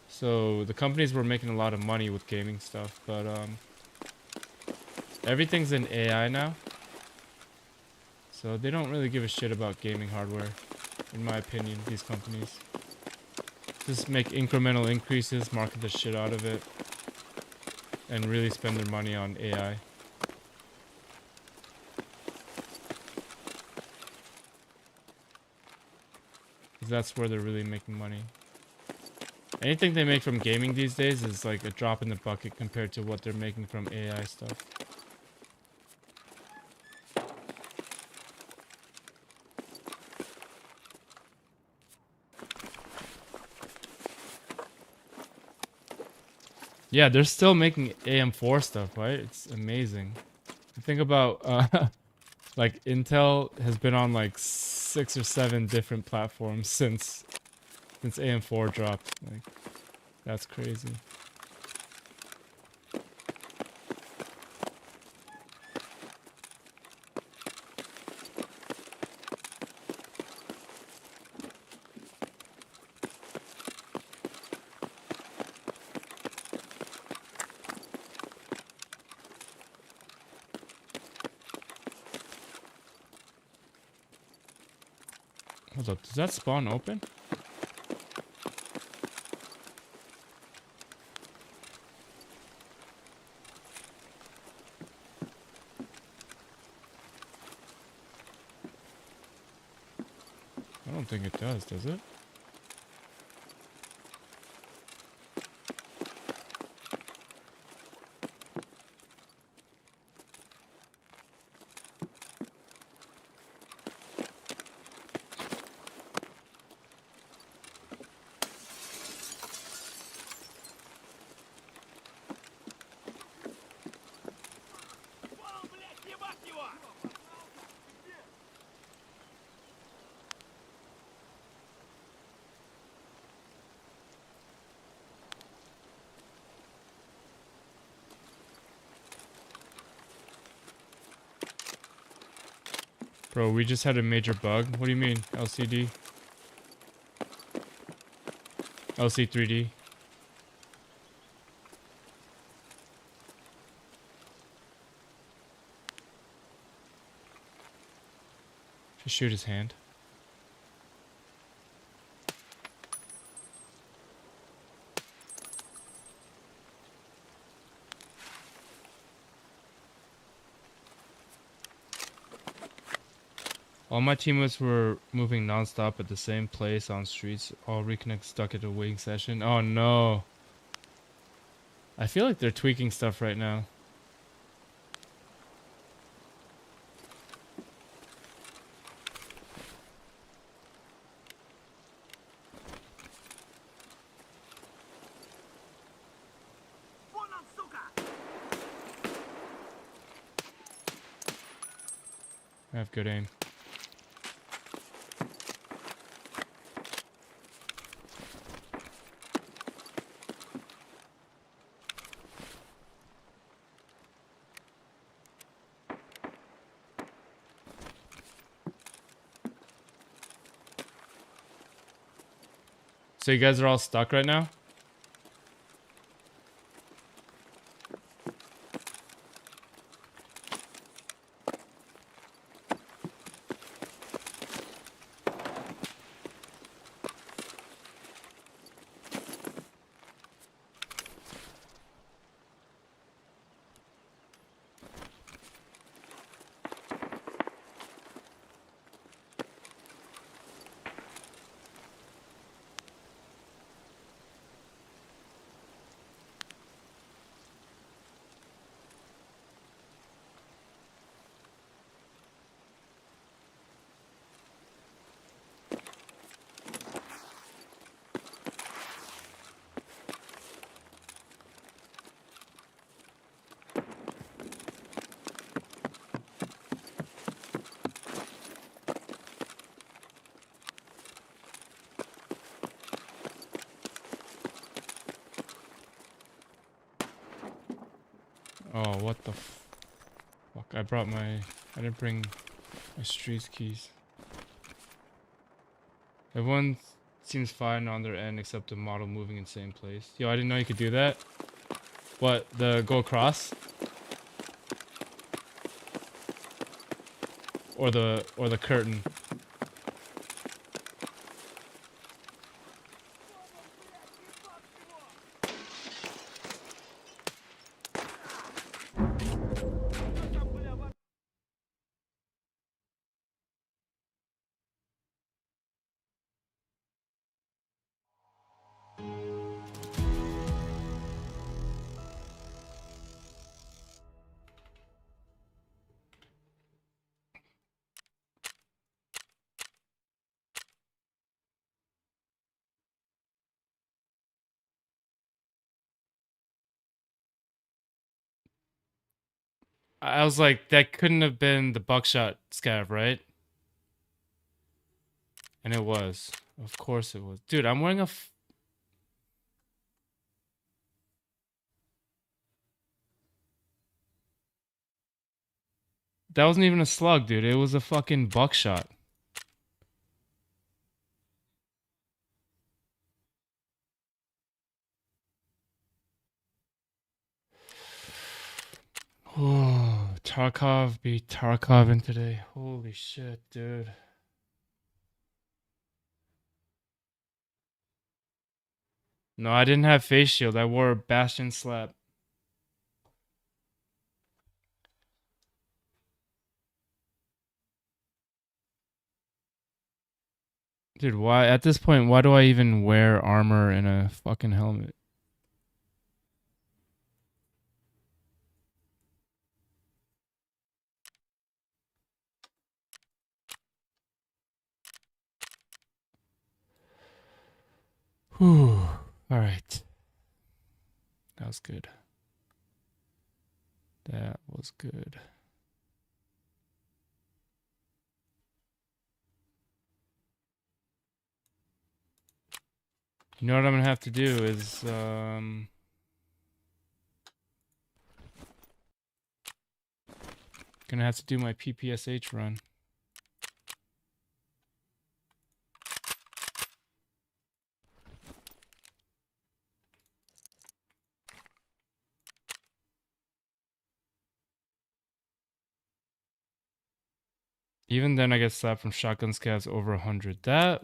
So the companies were making a lot of money with gaming stuff, but everything's in AI now. So they don't really give a shit about gaming hardware, in my opinion, these companies. Just make incremental increases, market the shit out of it, and really spend their money on AI. Because that's where they're really making money. Anything they make from gaming these days is like a drop in the bucket compared to what they're making from AI stuff. Yeah, they're still making AM4 stuff, right? It's amazing. Think about like Intel has been on like 6 or 7 different platforms since AM4 dropped. Like, that's crazy. Hold up, does that spawn open? I don't think it does it? Bro, we just had a major bug. What do you mean, LCD? LC3D? Just shoot his hand. All my teammates were moving non-stop at the same place on streets. All reconnect stuck at a waiting session. Oh no. I feel like they're tweaking stuff right now. I have good aim. So you guys are all stuck right now? Oh, what the fuck? I didn't bring my street keys. Everyone seems fine on their end except the model moving in the same place. Yo, I didn't know you could do that. What, go across? Or the curtain? I was like, that couldn't have been the buckshot scav, right? And it was. Of course it was. Dude, I'm wearing a... That wasn't even a slug, dude. It was a fucking buckshot. Oh, Tarkov beat Tarkovin today. Holy shit, dude. No, I didn't have face shield. I wore a Bastion slap. Dude, why at this point, why do I even wear armor and a fucking helmet? Whew. All right. That was good. That was good. You know what I'm gonna have to do is gonna have to do my PPSH run. Even then I get slapped from shotgun scavs over 100. That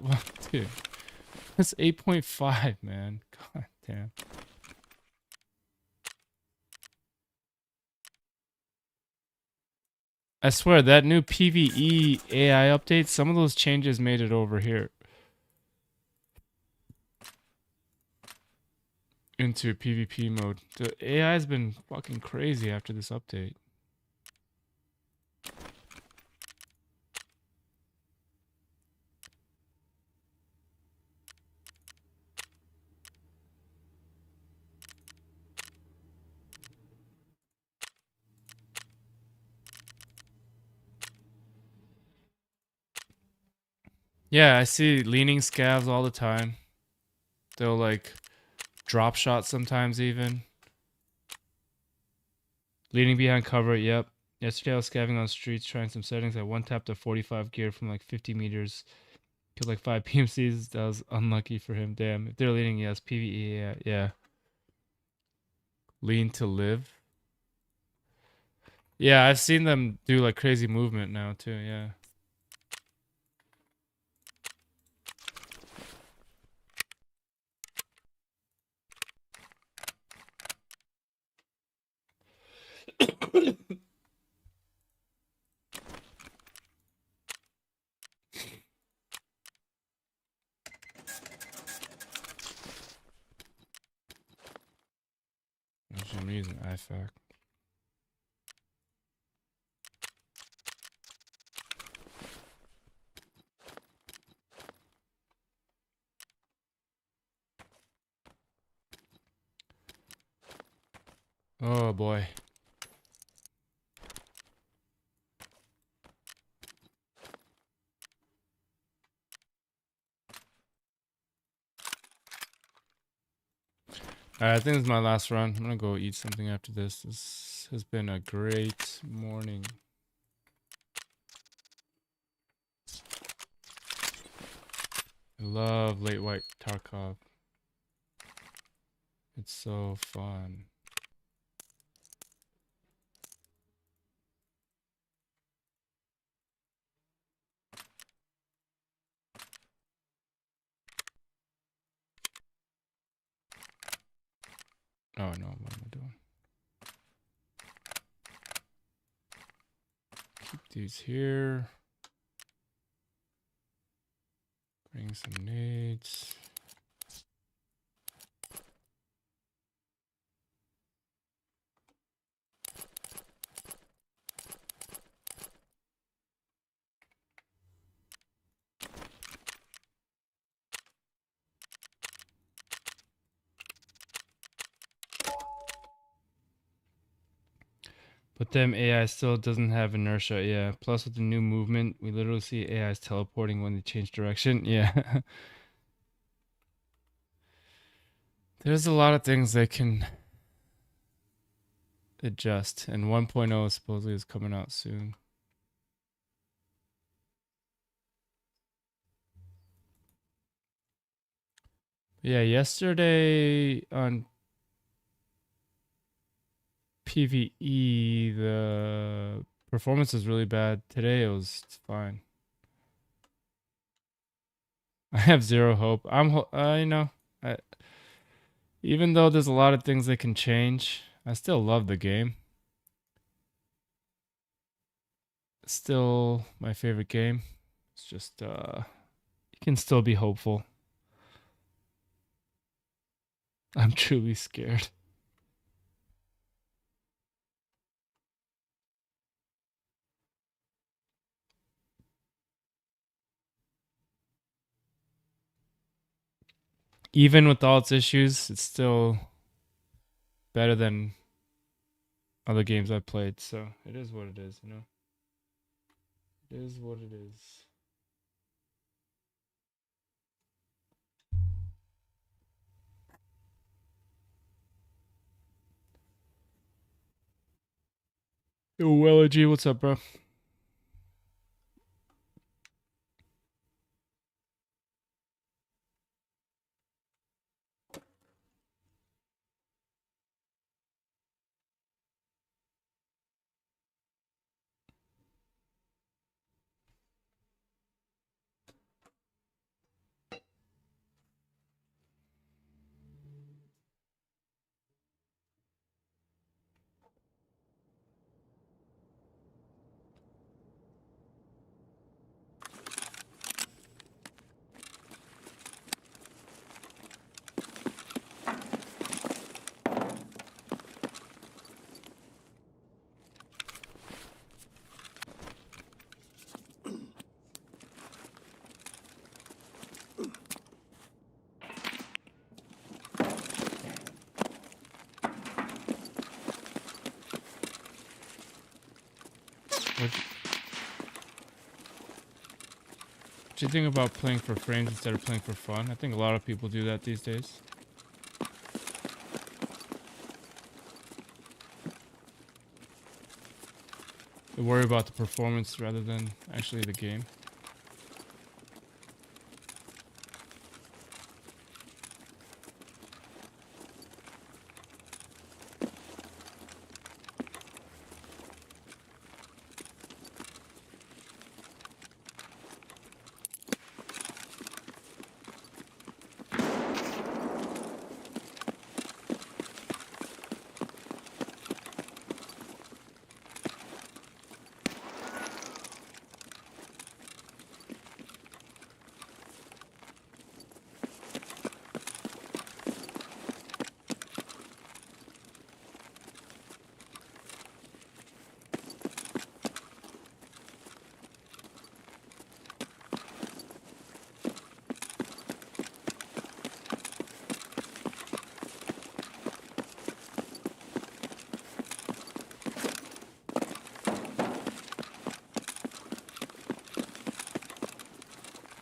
dude. That's 8.5, man. God damn. I swear that new PvE AI update, some of those changes made it over here into PvP mode. The AI has been fucking crazy after this update. Yeah, I see leaning scavs all the time. They'll like drop shot sometimes even. Leaning behind cover, yep. Yesterday I was scavving on streets trying some settings. I one tapped a 45 gear from like 50 meters. Killed like 5 PMCs. That was unlucky for him. Damn. If they're leaning, yes. PvE, yeah. Yeah. Lean to live. Yeah, I've seen them do like crazy movement now too, yeah. For some reason, IFAC. Oh boy. Alright, I think this is my last run. I'm gonna go eat something after this. This has been a great morning. I love late white Tarkov. It's so fun. Oh no, what am I doing? Keep these here. Bring some nades. But them AI still doesn't have inertia, yeah. Plus with the new movement, we literally see AIs teleporting when they change direction. Yeah. There's a lot of things they can adjust, and 1.0 supposedly is coming out soon. Yeah, yesterday on PvE, the performance was really bad. Today it was fine. I have zero hope. You know, I, even though there's a lot of things that can change, I still love the game. It's still my favorite game. It's just, you can still be hopeful. I'm truly scared. Even with all its issues, it's still better than other games I've played. So it is what it is, you know? It is what it is. Yo, LG, what's up, bro? What do you think about playing for frames instead of playing for fun? I think a lot of people do that these days. They worry about the performance rather than actually the game.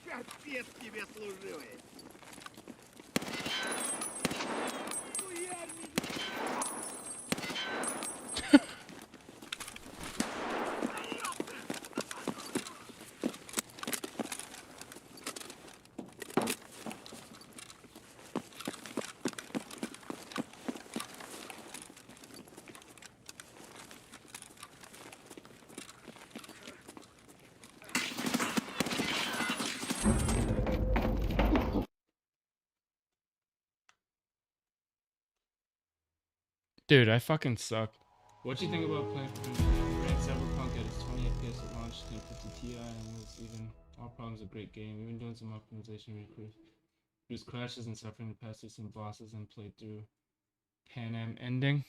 Капец тебе служивый! Хуярь меня! Dude, I fucking suck. What do you think about playing ran Cyberpunk at its 20 FPS at launch, 1050 Ti, and was even all problems a great game. Even doing some optimization, reduced crashes and suffering to pass through some bosses and played through Pan Am ending.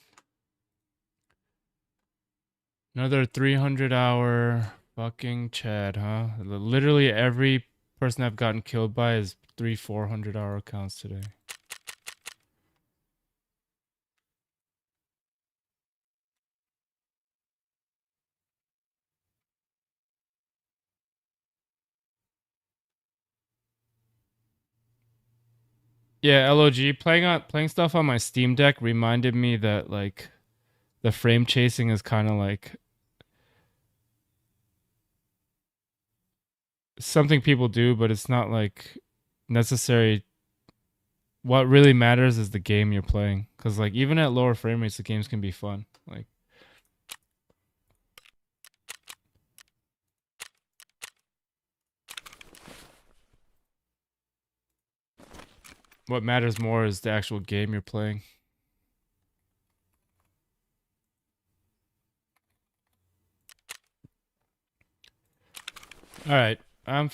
Another 300-hour fucking Chad, huh? Literally every person I've gotten killed by is 400-hour accounts today. Yeah, LOG playing stuff on my Steam Deck reminded me that like the frame chasing is kind of like something people do, but it's not like necessary. What really matters is the game you're playing, because like even at lower frame rates, the games can be fun. Like what matters more is the actual game you're playing. All right, I've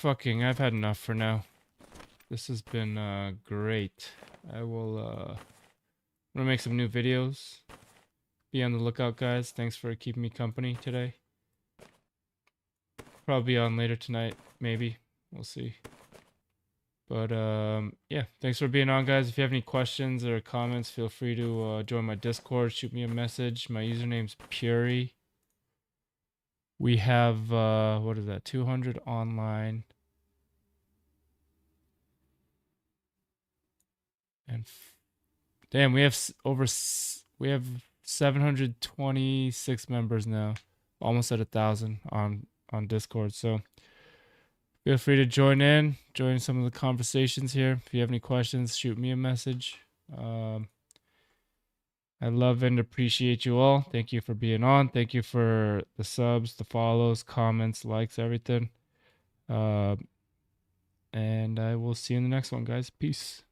had enough for now. This has been great. I will I'm gonna make some new videos. Be on the lookout, guys. Thanks for keeping me company today. Probably on later tonight, maybe. We'll see. But yeah, thanks for being on, guys. If you have any questions or comments, feel free to join my Discord. Shoot me a message. My username's Puri. We have what is that? 200 online. And damn, we have we have 726 members now. Almost at 1,000 on Discord. So feel free to join some of the conversations here. If you have any questions, shoot me a message. I love and appreciate you all. Thank you for being on. Thank you for the subs, the follows, comments, likes, everything. And I will see you in the next one, guys. Peace.